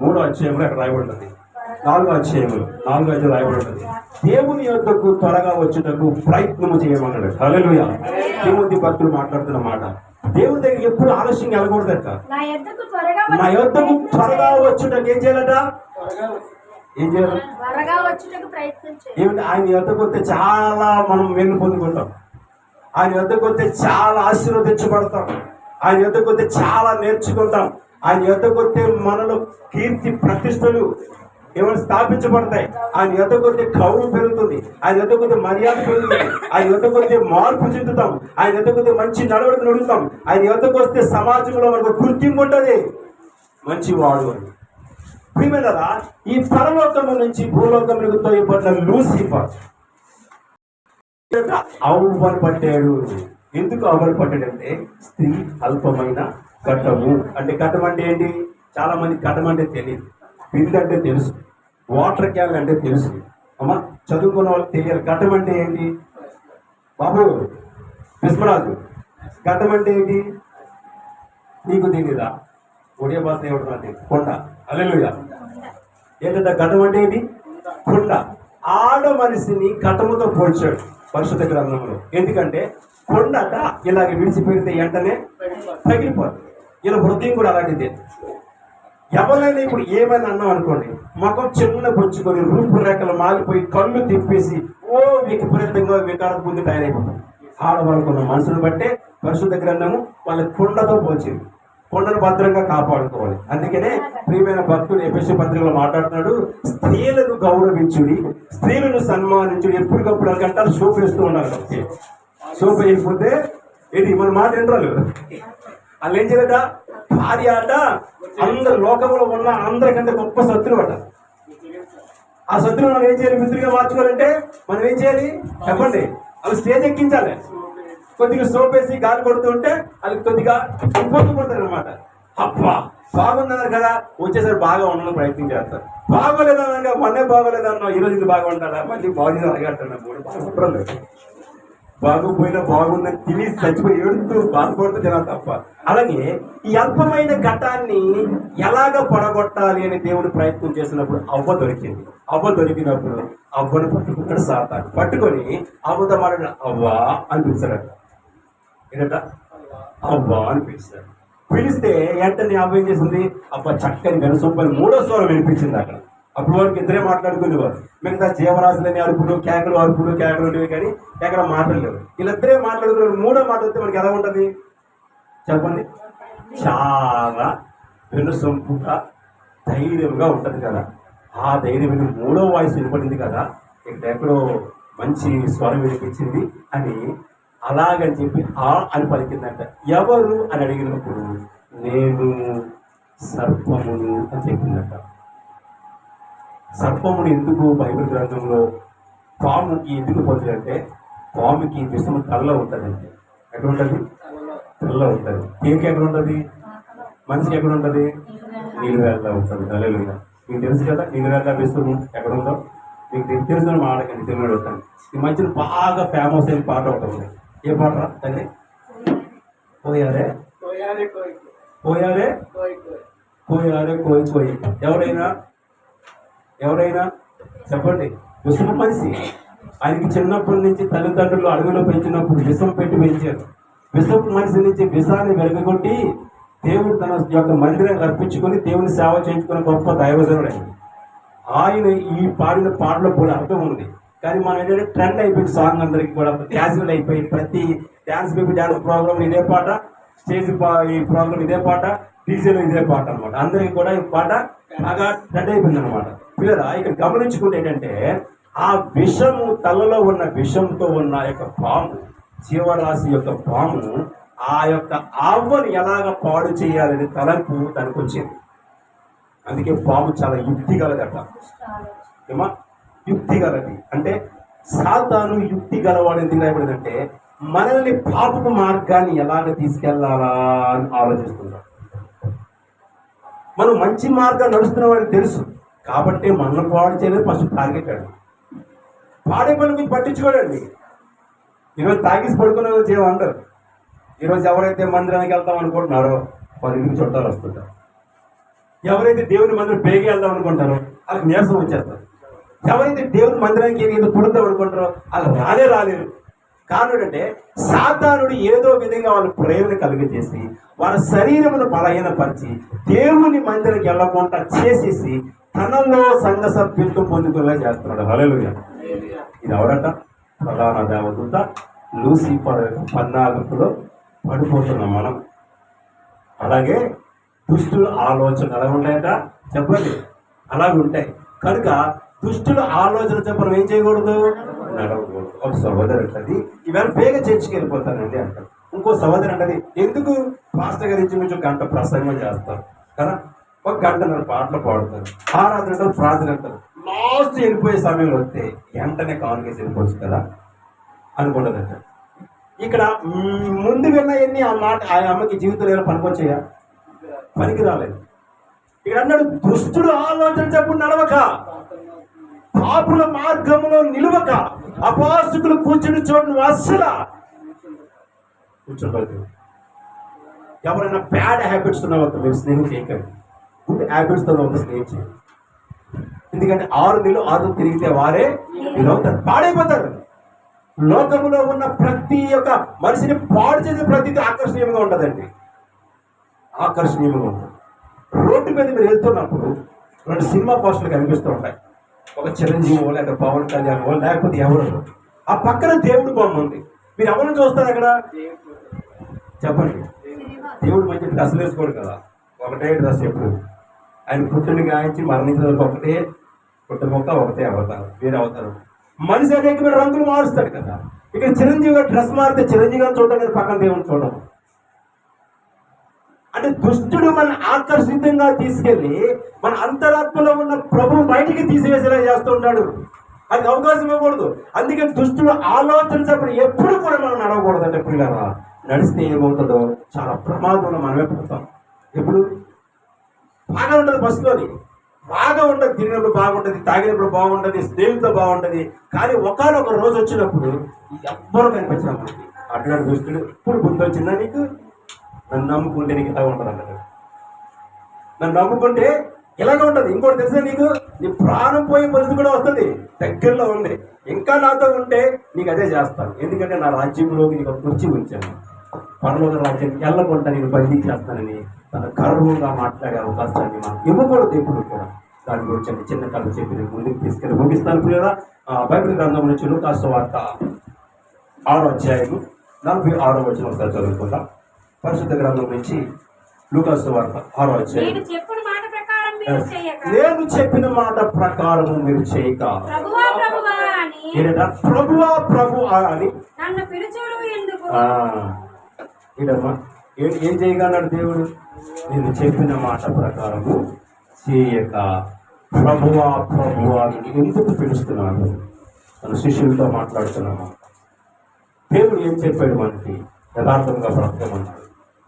3వ అధ్యాయంలో అక్కడ రాయబడుతుంది. 4వ అధ్యాయంలో 4వ అధ్యాయం రాయబడుతుంది. దేవుని యొద్దకు త్వరగా వచ్చుటకు ప్రయత్నము చేయమన్నాడు. హల్లెలూయా. తిమోతి భక్తులు మాట్లాడుతున్న మాట, దేవుని దగ్గర ఎప్పుడు ఆలస్యంగా వెళ్ళకూడదట. నా యొద్దకు త్వరగా నా యొద్దకు త్వరగా వచ్చుటకు ఏం చేయాలట? ఏం చేయాలి? త్వరగా వచ్చుటకు ప్రయత్నం చేయి. ఏమిటి? ఆయన యొద్దకు వస్తే చాలా మనం వెన్ను పొందుకుంటాం. ఆయన యొద్దకు వస్తే చాలా ఆశీర్వదించబడతాం. ఆయన యొద్దకు వస్తే చాలా నేర్చుకుంటాం. ఆయన యొద్దకు వస్తే మనలో కీర్తి ప్రతిష్టలు ఏమైనా స్థాపించబడతాయి. ఆయన యొద్దకు వస్తే గౌరవం పెరుగుతుంది. ఆయన యొద్దకు వస్తే మర్యాద పెరుగుతుంది. ఆయన యొద్దకు వస్తే మార్పు చెందుతాం. ఆయన యొద్దకు వస్తే మంచి నడవడిక నడుస్తాం. ఆయన యొద్దకు వస్తే సమాజంలో మనకు గుర్తింపు ఉంటుంది, మంచి వాడు అని. ప్రియమైనరా, ఈ పరలోకము నుంచి భూలోకములకు తోయబడిన లూసిఫర్ అవ్వను పట్టాడు. ఎందుకు అవ్వను పట్టాడంటే స్త్రీ అల్పమైన ఘట్టము. అంటే ఘట్టం అంటే ఏంటి? చాలా మంది ఘట్టం అంటే తెలియదు. బిందె అంటే తెలుసు, వాటర్ క్యాన్ అంటే తెలుసు. అమ్మా, చదువుకున్న వాళ్ళకి తెలియాలి ఘట్టం అంటే ఏంటి. బాబు విశ్వరాజు, ఘట్టం అంటే ఏంటి నీకు తెలియదా? ఒడియా భాష ఏమంటున్నా? కొండ. హల్లెలూయా. ఏంటంటే ఘటం అంటే ఏంటి? కొండ. ఆడ మనిషిని ఘటముతో పోల్చాడు పరిశుద్ధ గ్రంథంలో. ఎందుకంటే కొండట ఇలాగ విడిచిపెడితే వెంటనే పగిలిపోతుంది. ఇలా హృదయం కూడా అలాంటిదే. ఎవరైనా ఇప్పుడు ఏమైనా అన్నాం అనుకోండి, ముఖం చిన్న పుచ్చుకొని రూపురేఖలు మారిపోయి కళ్ళు తిప్పేసి విపరీతంగా వికారం పొంది తయారైపోతాం. ఆడవాళ్ళకున్న మనసును బట్టే పరిశుద్ధ గ్రంథము వాళ్ళ కొండతో పోల్చింది. కొండను భద్రంగా కాపాడుకోవాలి. అందుకనే ప్రియమైన భక్తుడు ఎఫెసీ పత్రికలో మాట్లాడుతున్నాడు, స్త్రీలను గౌరవించుడి, స్త్రీలను సన్మానించుడి. ఎప్పటికప్పుడు గంటలు సోప్ వేస్తూ ఉండాలి. సోప్ వేయకపోతే ఏంటి మన మాట ఏంటారు వాళ్ళు ఏం చేయట? భార్య అట అందరు లోకంలో ఉన్న అందరికంటే గొప్ప శత్రువు అట. ఆ శత్రువు మనం ఏం చేయాలి? మిత్రుగా మార్చుకోవాలంటే మనం ఏం చేయాలి చెప్పండి? అవి స్టేజ్ ఎక్కించాలి. కొద్దిగా సోప్ వేసి గాలి కొడుతుంటే వాళ్ళకి కొద్దిగా పొందుకుంటారు అనమాట. అబ్బా బాగుందన్నారు కదా, వచ్చేసరి బాగా ఉండడానికి ప్రయత్నం చేస్తారు. బాగోలేదన్నా మొన్నే బాగోలేదన్నా, ఈరోజు ఇది బాగా ఉంటారా? మళ్ళీ బాగుంది అలాగంటున్నా కూడా బాగుంటారు లేదు. బాగోపోయినా బాగుందని తిని చచ్చిపోయి ఏడుతూ బాధపడుతూ తినాలి తప్ప. అలాగే ఈ అల్పమైన ఘటాన్ని ఎలాగ పడగొట్టాలి అని దేవుడు ప్రయత్నం చేసినప్పుడు అవ్వ దొరికింది. అవ్వ దొరికినప్పుడు అవ్వను పట్టుకున్నాడు సాతాను. పట్టుకొని అవ్వతో మాట్లాడిన అవ్వా అని పిలిచాడట. ఏంటట? అవ్వా అని పిలిచాడు. పిలిస్తే వెంటనే అవ్వ ఏం చేసింది? అబ్బా చక్కని గనసొప్పని 3వ స్వరం వినిపించింది అక్కడ. అప్పుడు వారికి ఇద్దరే మాట్లాడుకునేవారు. మిగతా జీవరాశులని అరుపులు కేకలు ఉండేవి, కానీ ఎక్కడ మాట్లాడలేవు. వీళ్ళిద్దరే మాట్లాడుకున్నారు. 3వ మాట వస్తే మనకి ఎలా ఉంటుంది చెప్పండి? చాలా వెనుసొంపుగా ధైర్యంగా ఉంటుంది కదా. ఆ ధైర్యం 3వ వాయిస్ వినపడింది కదా, ఎక్కడో మంచి స్వరం వినిపించింది అని అలాగని చెప్పి అని పలికిందంట. ఎవరు అని అడిగినప్పుడు నేను సర్పమును అని చెప్పిందంట. సర్పమును ఎందుకు బైబిల్ గ్రంథంలో పాముకి ఎందుకు పోతుందంటే, పాముకి విషము తలలో ఉంటుందంటే. ఎక్కడ ఉంటుంది? తలలో ఉంటుంది. దేనికి ఎక్కడ ఉంటుంది? మనిషికి ఎక్కడ ఉంటుంది? నీళ్ళవేళ్ళ ఉంటుంది. హల్లెలూయా. మీకు తెలుసు కదా నీళ్ళవేళ్ళ విషము ఎక్కడ ఉందో. మీకు తెలుసు మాడకండి, తెలుగు వస్తాను. ఈ మధ్యన బాగా ఫేమస్ అయిన పాట ఒకటి ఉంది. ఏ పాట రా తల్లి? పోయారే పోయారే పోయారే కోయి కోయి. ఎవరైనా చెప్పండి. విషమ మనిషి ఆయనకి చిన్నప్పటి నుంచి తల్లిదండ్రులు అడవిలో పెంచినప్పుడు విషం పెట్టి పెంచారు. విషపు మనిషి నుంచి విషాన్ని వెలగొట్టి దేవుడు తన యొక్క మందిరాన్ని అర్పించుకొని దేవుని సేవ చేయించుకున్న గొప్ప దైవజనుడు ఆయన ఈ పాడిన పాటలో కూడా అర్థం ఉంది. కానీ మనం ఏంటంటే ట్రెండ్ అయిపోయింది, సాంగ్ అందరికి కూడా క్యాజువల్ అయిపోయి ప్రతి డ్యాన్స్ బేబీ డ్యాన్స్ ప్రోగ్రామ్ ఇదే పాట, స్టేజ్ ఈ ప్రోగ్రామ్ ఇదే పాట, డీజేలో ఇదే పాట అనమాట. అందరికి కూడా ఈ పాట బాగా ట్రెండ్ అయిపోయింది అనమాట. పిల్లరా ఇక్కడ గమనించుకుంటే ఏంటంటే ఆ విషము, తలలో ఉన్న విషంతో ఉన్న యొక్క పాము, జీవరాశి యొక్క పాము ఆ యొక్క ఆవ్వను ఎలాగ పాడు చేయాలని తలంపు తనకు వచ్చింది. అందుకే పాము చాలా యుక్తి గలదట. ఏమా యుక్తి గలది అంటే సాతాను యుక్తి గలవాడు ఎందుకు రాయబడిందంటే మనల్ని పాపపు మార్గాన్ని ఎలాగ తీసుకెళ్లాలా అని ఆలోచిస్తున్నాడు. మనం మంచి మార్గాన్ని నడుస్తున్న వాడికి తెలుసు కాబట్టి మనల్ని పాడు చేయలేదు ఫస్ట్ టార్గెట్ అండి. పాడే పని గురించి పట్టించుకోడండి. ఈరోజు తాగేసి పడుకునే చేయమంటారు. ఈరోజు ఎవరైతే మందిరానికి వెళ్తాం అనుకుంటున్నారో వారి ఇంటికి చుట్టాలు వస్తుంటారు. ఎవరైతే దేవుని మందిరం బేగి వెళ్దాం అనుకుంటారో వాళ్ళకి నీరసం వచ్చేస్తారు. ఎవరైతే దేవుని మందిరానికి ఏదో పుడతాం అనుకుంటారో వాళ్ళు రాలేరు. కారణం ఏంటంటే సాతానుడు ఏదో విధంగా వాళ్ళ ప్రేమను కలిగజేసి వాళ్ళ శరీరమును బలహీనపరిచి దేవుని మందిరానికి వెళ్ళకుండా చేసేసి తనలో సంఘ సభ్యులతో పొందుకునేలా చేస్తున్నాడు. హల్లెలూయా. ఇది ఎవరట? ప్రధాన దేవదూత లూసిఫర్ పన్నాగంలో పడిపోతున్నాం మనం. అలాగే దుష్టుల ఆలోచన ఎలా ఉంటాయట చెప్పండి, అలాగే ఉంటాయి. కనుక దుష్టుల ఆలోచన చెప్పడం ఏం చేయకూడదు, నడవకూడదు. ఒక సహోదరు అంటది ఈవేళ బేగ చర్చికి వెళ్ళిపోతానండి అంటారు. ఇంకో సహోదరు అంటది ఎందుకు పాస్టర్ గారి నుంచి గంట ప్రసంగం చేస్తారు కదా, ఒక గంటన్నర పాటలు పాడుతారు, ఆరాధన అంటారు, ప్రార్థన అంటారు. లాస్ట్ వెళ్ళిపోయే సమయంలో వస్తే వెంటనే కానుకేసి వెళ్ళిపోవచ్చు కదా అనుకుంటుందంట. ఇక్కడ ముందు విన్నాయన్ని ఆ మాట ఆ అమ్మకి జీవితంలో ఏమైనా పనికొచ్చాయా? పనికి రాలేదు. ఇక్కడ అన్నాడు దుష్టుడు ఆలోచన చెప్పు నడవక, పాపుల మార్గంలో నిలవక, అపాసుకులు కూర్చుని చోటు అస్సలా కూర్చోబోదు. ఎవరైనా బ్యాడ్ హ్యాబిట్స్ ఉన్న ఒక మీరు స్నేహం చేయకండి, గుడ్ హ్యాబిట్స్తో ఒక స్నేహం చేయండి. ఎందుకంటే 6 నెలలు 6 తిరిగితే వారే అవుతారు, పాడైపోతారు. లోకములో ఉన్న ప్రతి ఒక్క మనిషిని పాడు చేసే ప్రతిదీ ఆకర్షణీయంగా ఉంటుందండి, ఆకర్షణీయంగా ఉంటుంది. రోడ్డు మీద మీరు వెళ్తున్నప్పుడు 2 సినిమా పోస్టర్లు కనిపిస్తూ ఉంటాయి. ఒక చిరంజీవి లేకపోతే పవన్ కళ్యాణ్ లేకపోతే ఎవరు, ఆ పక్కన దేవుడు బొమ్మ ఉంది. మీరు ఎవరిని చూస్తారు అక్కడ చెప్పండి? దేవుడు మంచి డ్రెస్ వేసుకోడు కదా, ఒకటే డ్రెస్ ఎప్పుడు. ఆయన పుట్టుని గాయించి మరణించిన ఒకటే పుట్టు మొక్క, ఒకటే అవతారం, వేరే అవతారం. మనిషి అనేకమైన రంగులు మారుస్తాడు కదా. ఇక్కడ చిరంజీవి గారు డ్రెస్ మారితే చిరంజీవి గారు చూడడం కదా, పక్కన దేవుని చూడడం. అంటే దుష్టుడు మన ఆకర్షితంగా తీసుకెళ్లి మన అంతరాత్మలో ఉన్న ప్రభువు బయటికి తీసివేసేలా చేస్తుంటాడు. అది అవకాశం ఇవ్వకూడదు. అందుకే దుష్టుడు ఆలోచించినప్పుడు ఎప్పుడు కూడా మనం నడవకూడదు. అంటే పిల్లరా నడిస్తే ఏమవుతుందో చాలా ప్రమాదంలో మనమే పోతాం. ఎప్పుడు బాగా ఉంటుంది, బస్సులోని బాగా ఉంటుంది, తిరిగినప్పుడు బాగుంటుంది, తాగినప్పుడు బాగుంటుంది, స్నేహితులతో బాగుంటుంది. కానీ ఒకనొక రోజు వచ్చినప్పుడు ఎవ్వరూ కనిపించాం మనకి. అట్లాంటి దుష్టుడు ఇప్పుడు బుద్ధి వచ్చిందా నీకు? నన్ను నమ్ముకుంటే నీకు ఇలా ఉంటుంది అన్నట్టు. నన్ను నమ్ముకుంటే ఇలాగే ఉంటుంది. ఇంకోటి తెలిసే నీకు, నీ ప్రాణం పోయే పరిస్థితి కూడా వస్తుంది, దగ్గరలో ఉంది. ఇంకా నాతో ఉంటే నీకు అదే చేస్తాను. ఎందుకంటే నా రాజ్యంలోకి నీకు కుర్చీ ఉంచాను, పరలోక రాజ్యం వెళ్ళకుండా నేను బందీ చేస్తానని తన గర్వంగా మాట్లాడే అవకాశాన్ని మనం ఇవ్వకూడదు ఎప్పుడు కూడా. దాని గురించి చిన్న కథ చెప్పి నేను ముందుకు తీసుకెళ్ళి ముగిస్తాను. ప్రియరా బైబిల్ గ్రంథం నుంచి లూకా సువార్త 6వ అధ్యాయం 46వ వచనం ఒకసారి చదువుకుందాం. పరిశుద్ధ గ్రంథం నుంచి లూకా సువార్త 6వ అధ్యాయం. నేను చెప్పిన మాట ప్రకారం మీరు చేయక ప్రభువా ప్రభువా అని ఏంటమ్మా ఏం చేయగలడు దేవుడు? నేను చెప్పిన మాట ప్రకారము చేయక ప్రభువా ప్రభువా ఎందుకు పిలుస్తున్నాను? మన శిష్యులతో మాట్లాడుతున్నాము. దేవుడు ఏం చెప్పాడు మనకి? యథార్థంగా బ్రతకమన్నాడు.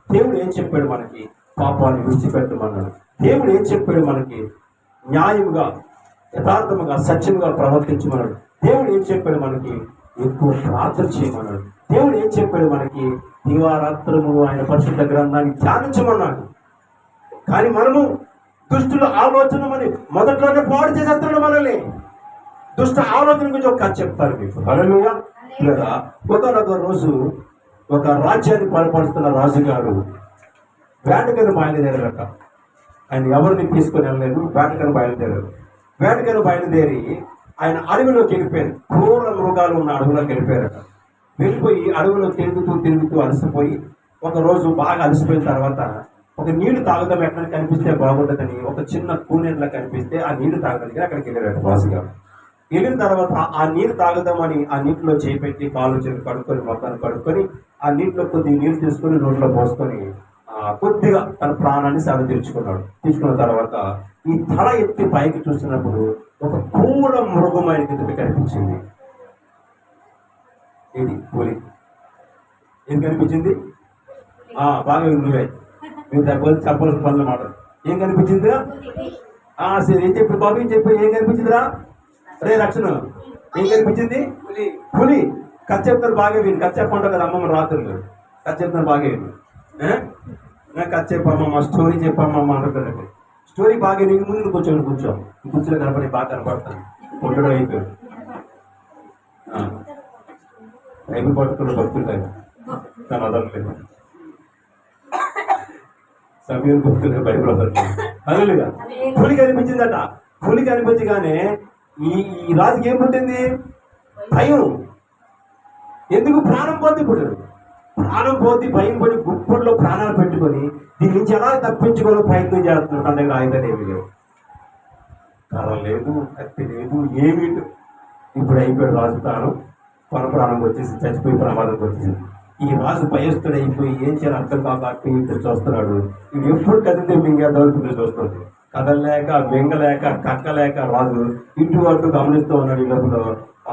దేవుడు ఏం చెప్పాడు మనకి? పాపాన్ని విడిచిపెట్టమన్నాడు. దేవుడు ఏం చెప్పాడు మనకి? న్యాయముగా యథార్థముగా సత్యముగా ప్రవర్తించమన్నాడు. దేవుడు ఏం చెప్పాడు మనకి? ఎక్కువ ప్రార్థన చేయమన్నాడు. దేవుడు ఏం చెప్పాడు మనకి? దివారాత్రము ఆయన పరిశుద్ధ గ్రంథాన్ని ధ్యానించమన్నాడు. కానీ మనము దుష్టుల ఆలోచన మరి మొదట్లోనే పాడు చేసేస్తున్నాడు మనల్ని. దుష్ట ఆలోచన గురించి ఒక కథ చెప్తారు మీకు. హల్లెలూయా. లేదా ఒకనొక రోజు ఒక రాజ్యాన్ని పరిపాలిస్తున్న రాజుగారు వేటకను బయలుదేరారట. ఆయన ఎవరిని తీసుకొని వెళ్ళలేదు, వేటకను బయలుదేరారు. వేటకను బయలుదేరి ఆయన అడవిలోకి వెళ్ళిపోయారు. క్రూర మృగాలు ఉన్న అడవిలోకి వెళ్ళిపోయారట. వెళ్ళిపోయి అడవిలో తిరుగుతూ అలసిపోయి ఒక రోజు బాగా అలసిపోయిన తర్వాత ఒక నీళ్లు తాగుదాం ఎక్కడ కనిపిస్తే బాగుంటుందని ఒక చిన్న కూనెట్లా కనిపిస్తే ఆ నీళ్లు తాగడానికి అక్కడికి వెళ్ళారు రాజుగారు. వెళ్ళిన తర్వాత ఆ నీరు తాగుదామని ఆ నీటిలో చేపెట్టి కాలు చేతి కడుక్కొని మొత్తాన్ని కడుక్కొని ఆ నీటిలో కొద్దిగా నీరు తీసుకొని నోట్లో పోసుకొని కొద్దిగా తన ప్రాణాన్ని సరి తీసుకున్న తర్వాత ఈ తల ఎత్తి పైకి చూసినప్పుడు ఒక క్రూర మృగమైన ఎదుటి కనిపించింది. ఇది పులి. ఏం కనిపించింది? బాగా నువ్వే నువ్వు చెప్పాల్సిన పనులు మాట. ఏం కనిపించిందిరా? సరే ఏం చెప్పి బాబు ఏం చెప్పి ఏం కనిపించిందిరా? అరే రక్షణ ఏం కనిపించింది? పులి. కథ చెప్తారు బాగా విని. కథ చెప్పంటారు కదా అమ్మమ్మ రాత్రులు. కథ చెప్తారు బాగా విని. కథ చెప్పమ్మమ్మ, స్టోరీ చెప్పమ్మమ్మ అంటారు. స్టోరీ బాగా నీకు ముందు కూర్చొని కనపడి బాగా కనపడతాను. ఉండడం అయిపోయాడు. బైబిల్ పట్టుకున్న భక్తులు తను వదలలేదు. సమయం భక్తులు బైబిల్ వదలలేదు. అదలుగా పులి కనిపించిందట. పులి కనిపించగానే ఈ రాజుకి ఏం పుట్టింది? భయం. ఎందుకు? ప్రాణం పోతే ఇప్పుడు ప్రాణం పోతే భయం పడి గుప్పట్లో ప్రాణాలు పెట్టుకొని దీని నుంచి ఎలా తప్పించుకోవాలో ప్రయత్నం చేస్తున్నాడు. తన దగ్గర ఆయుధాలు ఏమీ లేవు, కర్ర లేదు, కత్తి లేదు, ఏమీ. ఇప్పుడు అయిపోయాడు రాజు ప్రాణం. ప్రాణం వచ్చేసి చచ్చిపోయి ప్రమాదంకి వచ్చేసింది. ఈ రాజు భయస్తుడు అయిపోయి ఏం చేయాలి అర్థం కాక ఇటు చూస్తున్నాడు. ఇది ఎప్పుడు కదిలితే మింగేద్దామని చూస్తుంది. కదలలేక మింగలేక కక్కలేక రాజు ఇటు అటు గమనిస్తూ ఉన్నాడు. ఈ లోపల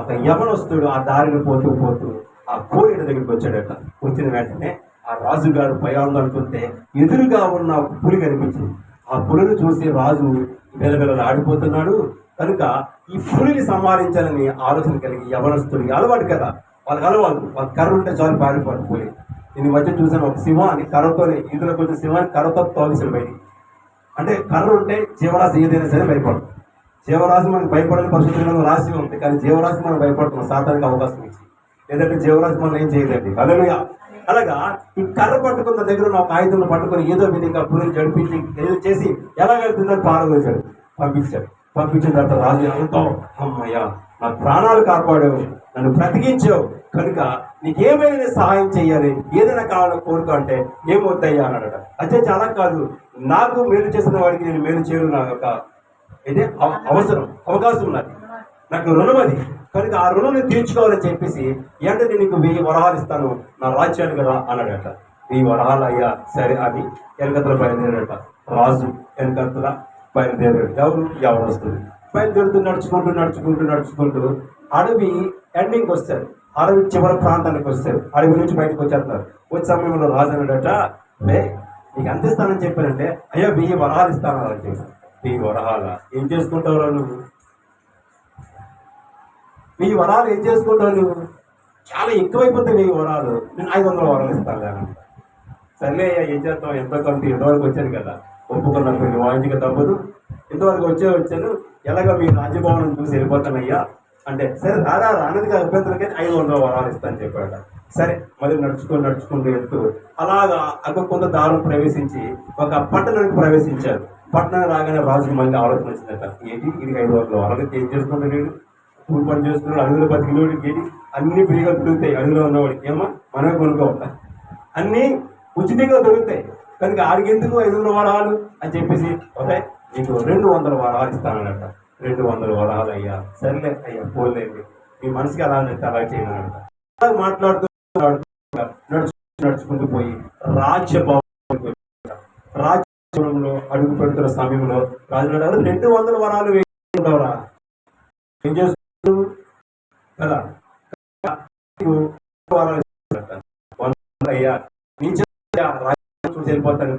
ఒక యవనస్తుడు ఆ దారిని పోతూ ఆ కోరిన దగ్గరికి వచ్చాడట. వచ్చిన వెంటనే ఆ రాజుగారు భయాందోళన చూస్తే ఎదురుగా ఉన్న పులి కనిపించింది. ఆ పులిని చూసి రాజు వెలవెల ఆడిపోతున్నాడు. కనుక ఈ పులిని సంహరించాలని ఆలోచన కలిగి యవనస్తుడికి అలవాటు కదా, వాళ్ళకి అలవాటు. వాళ్ళ కర్ర ఉంటే చాలు పారిపోడు పులి. నేను మధ్య చూసాను ఒక సింహాన్ని కర్రతోనే ఇందులోకి వచ్చిన సింహాన్ని కర్రతో తోలిసిన బయటికి. అంటే కర్ర ఉంటే జీవరాశి ఏదైనా సరే భయపడదు. జీవరాశి మనకు భయపడని పరిస్థితుల్లో రాశి ఉంది, కానీ జీవరాశి మనం భయపడుతున్నాం సాతానికి అవకాశం ఇచ్చి. లేదంటే జీవరాశి మనం ఏం చేయదండి. హల్లెలూయా. అలాగా ఈ కర్ర పట్టుకున్న దగ్గర ఉన్న ఒక ఆయుధం పట్టుకొని ఏదో విధంగా పులిని జడిపించి ఏదో చేసి ఎలాగెళ్తుందని పారవేశాడు. పంపించిన తర్వాత రాజు ఎంతో అమ్మయ్యా నా ప్రాణాలు కాపాడావు, నన్ను బ్రతికించావు, కనుక నీకేమైనా నేను సహాయం చేయాలి, ఏదైనా కావాలని కోరుకో అంటే ఏమవుతాయ్యా అన్నాడట. అయితే చాలా కాదు, నాకు మేలు చేసిన వాడికి నేను మేలు చేయడం నా యొక్క ఇదే అవకాశం ఉన్నది, నాకు రుణం అది, కనుక ఆ రుణం నేను తీర్చుకోవాలని చెప్పేసి ఏంటంటే నీకు 1000 వరహాలు ఇస్తాను, నా రాజ్యానికి రా అన్నాడట. 1000 వరహాలు అయ్యా సరే అని వెనకతల బయలుదేరాడట. రాజు వెనకతల బయలుదేరాడు. ఎవరు వస్తుంది బయలుదేరుతూ నడుచుకుంటూ అడవి ఎండింగ్కి వస్తారు. అడవి చివరి ప్రాంతానికి వస్తారు. అడవి నుంచి బయటకు వచ్చేస్తున్నారు. వచ్చే సమయంలో రాజు అన్నాడట, నీకు ఎంత ఇస్తానని చెప్పానంటే అయ్యా 1000 వరహాలు ఇస్తాను అని చెప్పి. 1000 వరహాల ఏం చేసుకుంటావు నువ్వు? 1000 వరాలు ఏం చేసుకుంటావు నువ్వు? చాలా ఎక్కువైపోతాయి 1000 వరాలు, నేను 500 వరాలు ఇస్తాను కానీ. సర్లే ఏం చేస్తాం, ఎంతో కొంత ఇంతవరకు వచ్చాను కదా, ఒప్పుకున్నప్పుడు వాయించక తప్పదు, ఇంతవరకు వచ్చాను, ఎలాగో మీ రాజ్యభవనం చూసి వెళ్ళిపోతానయ్యా అంటే సరే రానది కాదు అభ్యంతరకే 500 వరాలు ఇస్తాను చెప్పాడ. సరే మళ్ళీ నడుచుకుంటూ వెళ్తూ అలాగా అక్కడ కొంత దారం ప్రవేశించి ఒక పట్టణానికి ప్రవేశించారు. పట్టణం రాగానే రాజుకి మళ్ళీ ఆలోచన వచ్చిందట, ఏంటి ఇది 500 వరాలు ఏం చేసుకుంటాడు వీడు, కూలి పని చేస్తున్నాడు, అడుగులో బతికినోడికి ఏంటి అన్ని ఫ్రీగా దొరుకుతాయి, అడుగులో ఉన్నవాడికి ఏమో మనమే కొనుక్కోవాలి, అన్నీ ఉచితంగా దొరుకుతాయి, కనుక ఆడికి ఎందుకు 500 వరాలు అని చెప్పేసి ఓకే నీకు 200 వరాలు ఇస్తానన్నట. 200 వరాలు అయ్యా, సర్లే అయ్యా పోలేండి, మీ మనసుకి అలా అలా చేయనట. అలా మాట్లాడుతూ నడుచుకుంటూ పోయి రాజ్యభవనంలో అడుగు పెడుతున్న సమయంలో రాజు 200 వరాలు వేసుకుంటావరా, ఏం చేస్తున్నావు కదా, అయ్యా చూసి వెళ్ళిపోతాను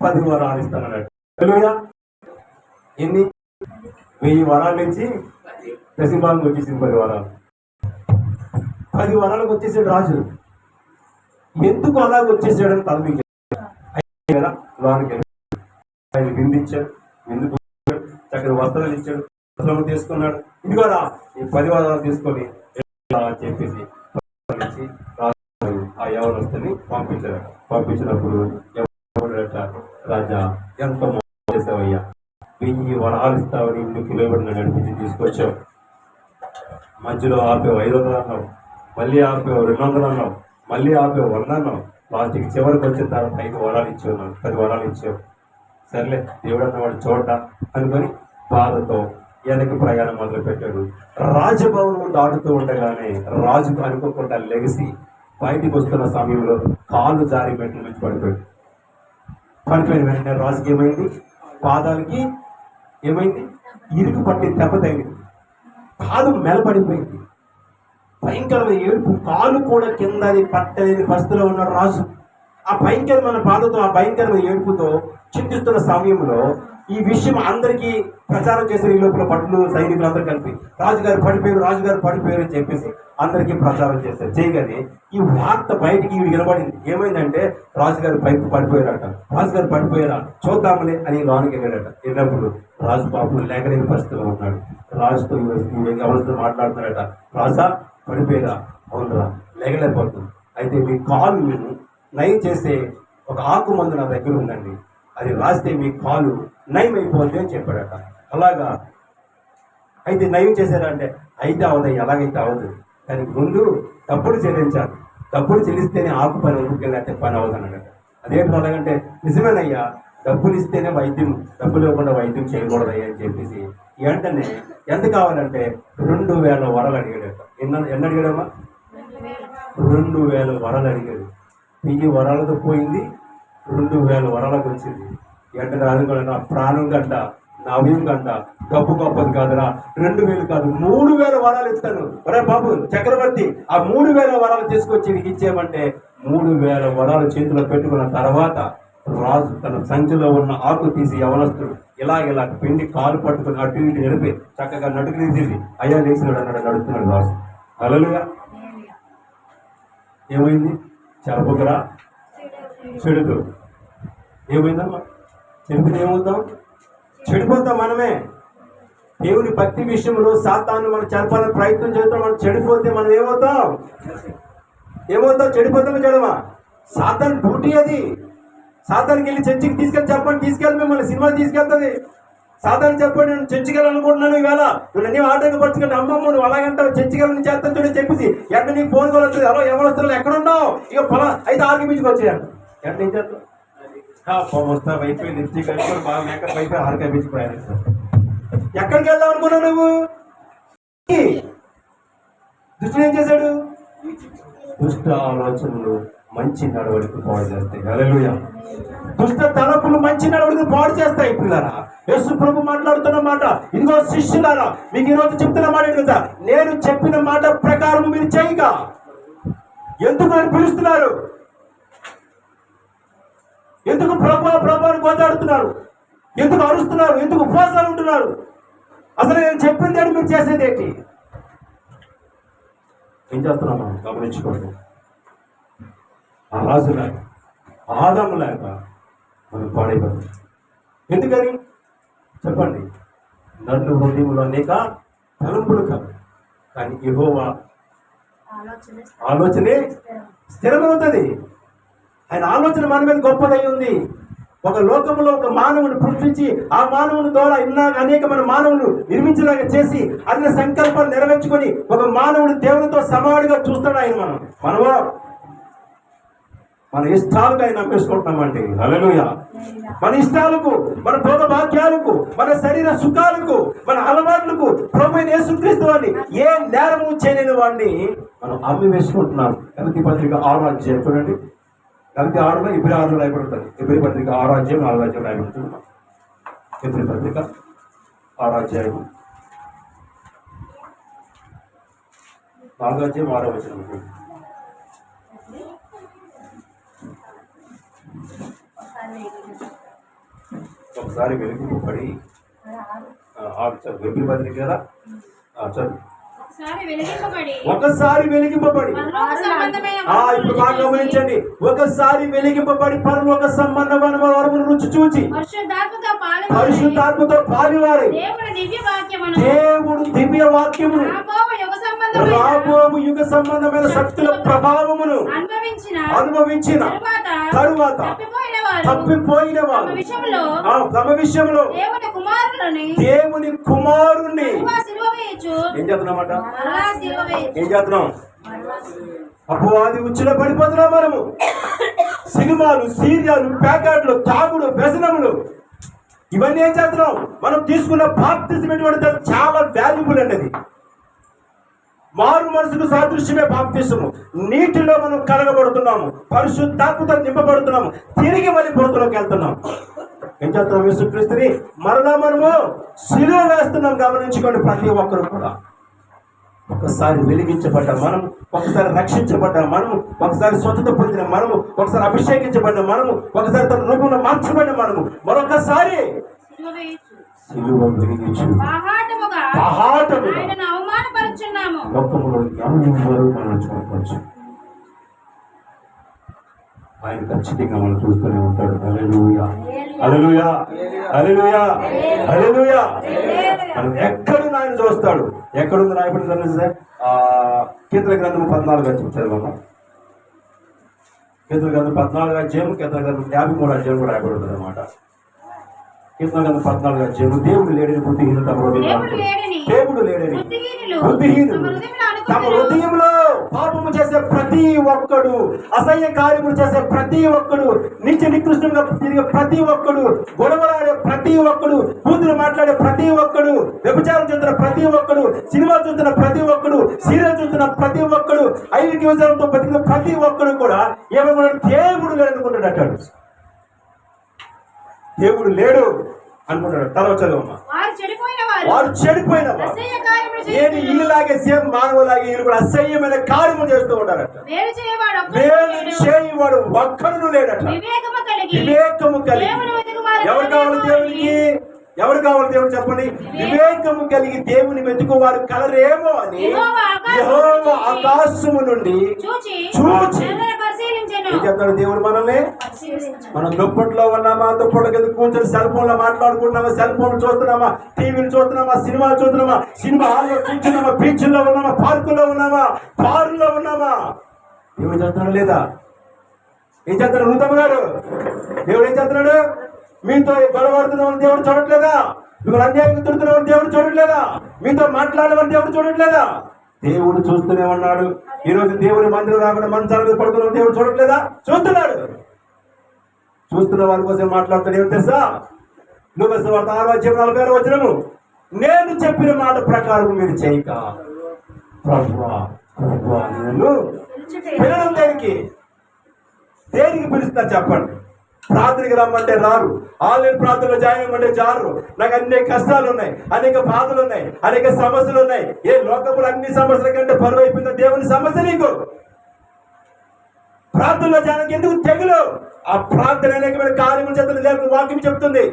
10 వరాలు ఇస్తానన్నాడు. ఎన్ని 1000 వరాల నుంచి దశంభాగం వచ్చేసింది. 10 వరాలు 10 వరాలకు వచ్చేసాడు రాజు. ఎందుకు అలాగ వచ్చేసాడని తలపించాడు. లోనికి ఆయన విందించాడు, ఎందుకు చక్కని వస్త్రాలు ఇచ్చాడు, వస్త్రాలు తీసుకున్నాడు. ఇదిగోరా ఈ 10 వరాలు తీసుకొని అని చెప్పేసి ఇచ్చి ఆ యవనస్తుని పంపించారు. పంపించినప్పుడు రాజా ఎంత మోసం చేసావయ్యా, 1000 వరాలు ఇస్తావని ఇన్ని కిలోమీటర్లు నడిపించి తీసుకొచ్చావు, మధ్యలో ఆపేవు 500 అన్నావు, మళ్ళీ ఆపేవు 200 అన్నావు, మళ్ళీ ఆపేవు 100 అన్నావు, లాస్ట్కి చివరికి వచ్చిన తర్వాత 5 వరాలు ఇచ్చావు, 10 వరాలు ఇచ్చావు. సర్లే దేవుడు అన్నవాడు చూడ్డా అనుకొని బాధతో వెనక్కి ప్రయాణం మొదలు పెట్టాడు. రాజభవనం దాటుతూ ఉండగానే రాజుకు అనుకోకుండా లెగిసి బయటికి వస్తున్న సమయంలో కాళ్ళు జారి మెట్ల నుంచి పడిపోయాడు. పడిపోయిన వెంటనే రాజుకి ఏమైంది, పాదాలకి ఏమైంది, ఇరుకు పట్టి దెబ్బ తగిలింది, కాలు మెలపడిపోయింది, భయంకరమైన ఏడుపు, కాలు కూడా కింద పట్టలేని పరిస్థితిలో ఉన్న రాజు ఆ భయంకరమైన బాధతో ఆ భయంకరమైన ఏడుపుతో చింతిస్తున్న సమయంలో ఈ విషయం అందరికీ ప్రచారం చేశారు. ఈ లోపల పట్లు సైనికులు అందరూ కలిపి రాజుగారు పడిపోయారు అని చెప్పేసి అందరికీ ప్రచారం చేశారు. చేయగానే ఈ వార్త బయటికి వినబడింది. ఏమైందంటే రాజుగారు రాజుగారు పడిపోయారా చూద్దామని అని లోనికి వెళ్ళాడట. వెళ్ళినప్పుడు రాజు పాపం లేకలేని పరిస్థితిలో ఉన్నాడు. రాజుతో ఎవరితో మాట్లాడుతున్నాడట, రాజా పడిపోయారా, అవునరా లేకలేకపోతుంది, అయితే మీ కాలు నయం చేసే ఒక ఆకు మందు నా దగ్గర ఉందండి, అది రాస్తే మీ కాలు నయం అయిపోద్ది అని చెప్పాడట. అలాగా అయితే నయం చేశారంటే అయితే అవదు, ఎలాగైతే అవదు, దానికి ముందు డబ్బులు చెల్లించాలి, డబ్బులు చెల్లిస్తేనే ఆకు పని ఉంటుకెళ్ళంటే పని అవ్వదు అన్నాడట. అదేంటి అలాగంటే నిజమేనయ్యా, డబ్బులు ఇస్తేనే వైద్యం, డబ్బులు ఇవ్వకుండా వైద్యం చేయకూడదయ్యా అని చెప్పేసి వెంటనే ఎంత కావాలంటే 2000 వరాలు అడిగాడట. ఎన్ని అడిగాడమ్మా? 2000 వరాలు అడిగాడు. 1000 వరాలతో పోయింది, 2000 వరాలకు వచ్చింది. వెంటనే అనుకున్నా ప్రాణం గంట, నవ్యం గంట, డబ్బు గొప్పది కాదురా, 2000 కాదు 3000 వరాలు ఇస్తాను, ఒరే బాబు చక్రవర్తి ఆ 3000 వరాలు తీసుకొచ్చి నీకు ఇచ్చేయమంటే 3000 వరాలు చేతిలో పెట్టుకున్న తర్వాత రాజు తన సంచిలో ఉన్న ఆకు తీసి యవనస్తుడు ఇలా పిండి కాలు పట్టుకుని అటు ఇటు నడిపి చక్కగా నడుకు తీసి అయ్యా లేచినాడు అన్నాడు. నడుస్తున్నాడు రాజు. హల్లెలూయా. ఏమైంది? చెరపకురా, చెడుతూ ఏమైందమ్మా? చెడిపోతే ఏమవుతాం? చెడిపోతాం మనమే. దేవుని భక్తి విషయంలో సాతాను మనం చెరపాలని ప్రయత్నం చేస్తాం. మనం చెడిపోతే మనం ఏమవుతాం? చెడిపోతామా చెడమా? సాతాను డ్యూటీ అది. సాతానికి వెళ్ళి చర్చికి తీసుకెళ్ళి మిమ్మల్ని సినిమా తీసుకెళ్తుంది. సాతాను చెప్పండి, నేను చర్చికి వెళ్ళాలనుకుంటున్నాను, ఈవేళ నువ్వు అన్ని ఆటంకపరచుకుంటే అమ్మమ్మ నువ్వు అలాగంటావు, చర్చికి వెళ్ళి చేస్తాను చూడని చెప్పేసి ఎక్కడ నీకు ఫోన్ కూడా వస్తుంది, హలో ఎవరు వస్తారు, ఎక్కడ ఉన్నావు, ఇక పొలా అయితే ఆర్గ్యుమెంట్కి వచ్చేయాలి. ఎక్కడ ఏం చేస్తావు? వస్తా అయిపోయి లిప్స్టిక్ అయిపోయి బాగా మేకప్ అయిపోయి ఆర్కే బీచ్ ప్రయాణిస్తావు. ఎక్కడికి వెళ్దాం అనుకున్నావు నువ్వు? దుష్టుడు ఏం చేశాడు? దుష్ట ఆలోచనలు మంచి నడవడికి పాడు చేస్తాయి. హల్లెలూయా. దుష్ట తలపులు మంచి నడవడికి పాడు చేస్తాయి. పిల్లరా, యేసు ప్రభు మాట్లాడుతున్న మాట, ఇదిగో శిష్యులారా మీకు ఈరోజు చెప్తున్న మాట ఏంటి కదా, నేను చెప్పిన మాట ప్రకారం మీరు చేయగా. ఎందుకు అని పిలుస్తున్నారు? ఎందుకు ప్రభు అని గోచాడుతున్నారు? ఎందుకు అరుస్తున్నారు? ఎందుకు ఉపవాసాలు ఉంటున్నారు? అసలు నేను చెప్పింది ఏంటి, మీరు చేసేది ఏంటి? ఏం చేస్తున్నాం మనం గమనించుకోండి. ఆ రాజు లేక, ఆదాము లేక మనం పాడైపోతాం. ఎందుకని చెప్పండి? నన్ను హృదయంలో అనేక తలంపులు కాదు, కానీ యెహోవా ఆలోచనే స్థిరమవుతుంది. ఆయన ఆలోచన మన మీద గొప్పదై ఉంది. ఒక లోకంలో ఒక మానవుని పుట్టించి ఆ మానవుని ద్వారా అనేకమైన మానవులు నిర్మించేలాగా చేసి అన్ని సంకల్పాలు నెరవేర్చుకొని ఒక మానవుడు దేవునితో సమానుడిగా చూస్తాడు ఆయన. మనమో మన ఇష్టాలకు ఆయన అప్పేసుకుంటున్నామండి. హల్లెలూయా. మన ఇష్టాలకు, మన భోగభాగ్యాలకు, మన శరీర సుఖాలకు, మన అలవాట్లకు ప్రభువైన యేసుక్రీస్తు వారిని ఏ నేరము చేయలేని వాడిని మనం అమ్మి వేసుకుంటున్నాం. గలతీ పత్రిక 6వ అధ్యాయం చూడండి. గలతీ 6లో ఇబ్రీ 6లో రాయబడుతుంది. ఇబ్రీ పత్రిక 6వ అధ్యాయం 4వ అధ్యాయం రాయబడుతుంది. ఇబ్రీ పత్రిక 6వ అధ్యాయం 4వ అధ్యాయం 6వ వచనం. ఒకసారి వెలుగు పడి 6 చదువు. ఇబ్రీ పత్రిక కదా చదువు. ఒకసారి వెలిగింపబడి ఇప్పుడు బాగా గమనించండి, ఒకసారి వెలిగింపబడి పరలోక సంబంధమైన వరమును రుచి చూచి పరిశుద్ధాత్మతో పాలివారి దేవుడు దివ్య వాక్యమును రాబోవు యుగ సంబంధమైన శక్తుల ప్రభావమును అనుభవించిన తరువాత తప్పిపోయిన వారు తమ విషయంలో దేవుని కుమారుణ్ణి ఏం చేస్తున్నామట ఏం చేస్తున్నాం? అపవాది ఉచ్చులో పడిపోతున్నాం మనము. సినిమాలు, సీరియాలు, ప్యాకెట్లు, తాగుడు, వ్యసనములు, ఇవన్నీ ఏం చేస్తున్నాం? మనం తీసుకున్న బాప్తిజం చాలా వాల్యుబుల్ అండి. అది మారు మనసుకు సాదృశ్యమే బాప్తిజము. నీటిలో మనం కడగబడుతున్నాము, పరిశుద్ధాత్మతో నింపబడుతున్నాము, తిరిగి మళ్ళీ బురదలోకి వెళ్తున్నాం. ఏం చేస్తున్నాం? యేసుక్రీస్తుని మరలా మనము సిలువ వేస్తున్నాం. గమనించుకోండి ప్రతి ఒక్కరు కూడా. ఒకసారి వెలిగించబడ్డ మనము, ఒకసారి రక్షించబడ్డ మనము, ఒకసారి స్వచ్ఛత పొందిన మనము, ఒకసారి అభిషేకించబడ్డ మనము, ఒకసారి తన రూపంలో మార్చబడిన మనము మరొకసారి సిలువ వెలిగించు లోకములో ఎవరు మనం చూడవచ్చు. ఆయన ఖచ్చితంగా మనం చూస్తూనే ఉంటాడు. హల్లెలూయా, హల్లెలూయా, హల్లెలూయా, హల్లెలూయా. మనం ఎక్కడున్నా ఆయన చూస్తాడు. ఎక్కడుంది రాయబడింది సార్? కీర్తన గ్రంథం 14 చదివాము. కీర్తన గ్రంథం 14 అధ్యాయం, కీర్తన గ్రంథం 53 అధ్యాయం కూడా రాయబడుతుంది అన్నమాట. కీర్తన గ్రంథం 14 అధ్యాయం, దేవుడు లేడని బుద్ధిహీనులు తమ దేవుడు లేడని బుద్ధిహీనులు తమ హృదయంలో పాపము చేసే ప్రతి ఒక్కడు, అసహ్య కార్యములు చేసే ప్రతి ఒక్కడు, నిత్య నికృష్టంగా తిరిగే ప్రతి ఒక్కడు, గొడవలాడే ప్రతి ఒక్కడు, కూతురు మాట్లాడే ప్రతి ఒక్కడు, వ్యభిచారం చూస్తున్న ప్రతి ఒక్కడు, సినిమా చూస్తున్న ప్రతి ఒక్కడు, సీరియల్ చూస్తున్న ప్రతి ఒక్కడు, ఐవికి వ్యవసాయంతో బతికిన ప్రతి ఒక్కడు కూడా ఏమనుకున్నాడు? దేవుడు లేడు అనుకుంటాడు. అంటాడు దేవుడు లేడు అనుకుంటాడు. తర్వాత చదువమ్మా. వారు చెడిపోయిన ఏది ఈలాగే సేమ్ మానవులాగే వీళ్ళు కూడా అసహ్యమైన కార్యము చేస్తూ ఉంటారట. మేలు చేయవాడు ఒక్కడును లేడట. వివేకము కలిగి ఎవరు కావాలి దేవునికి? ఎవరు కావాలి దేవుడు చెప్పండి? వివేకము కలిగి దేవుని వెతుకు వారు కలరేమో అని యెహోవా ఆకాశము నుండి చూచి ఏం చెప్తాడు దేవుడు మనల్ని? మనం దుప్పట్లో ఉన్నామా, దుప్పట్ల కింద కూర్చొని సెల్ ఫోన్ లో మాట్లాడుకుంటున్నామా, సెల్ ఫోన్ చూస్తున్నామా, టీవీలు చూస్తున్నామా, సినిమాలు చూస్తున్నామా, సినిమా హాల్లో కూర్చున్నామా, బీచ్ల్లో ఉన్నామా, పార్కుల్లో ఉన్నామా, బారుల్లో ఉన్నామా? దేవుడు చేస్తున్నాడు లేదా? ఏం చేస్తున్నాడు నూతమ్మ గారు? దేవుడు ఏం చేస్తున్నాడు? మీతో గొడవడుతున్నామని దేవుడు చూడట్లేదా? మిమ్మల్ని అన్యాయంగా తిడుతున్నామని దేవుడు చూడట్లేదా? మీతో మాట్లాడమని దేవుడు చూడట్లేదా? దేవుడు చూస్తూనే ఉన్నాడు. ఈ రోజు దేవుని మందిరం రాకుండా మంచాల మీద పడుతున్న దేవుడు చూడట్లేదా? చూస్తున్నాడు. చూస్తున్న వారి కోసం మాట్లాడుతాడు. ఏమి తెలుసా? లూకాసు వార్త 6:46 వచనము, నేను చెప్పిన మాట ప్రకారం మీరు చేయక ప్రభువా నేను పిల్లలు దేనికి పిలుస్తా చెప్పండి? ప్రార్థనకి రమ్మంటే రారు, ఆన్లైన్ ప్రార్థనలో జాయిన్ అవ్వమంటే జారు. నాకు అనేక కష్టాలు ఉన్నాయి, అనేక బాధలు ఉన్నాయి, అనేక సమస్యలు ఉన్నాయి. ఏ లోకములు అన్ని సమస్యల కంటే బరువు అయిపోయిందో దేవుని సమస్య నీకు? ప్రార్థనలో జాయిన్ ఎందుకు తెగులు? ఆ ప్రార్థన అనేకమైన కార్యములు చేతులు దేవుని వాక్యం చెప్తుంది.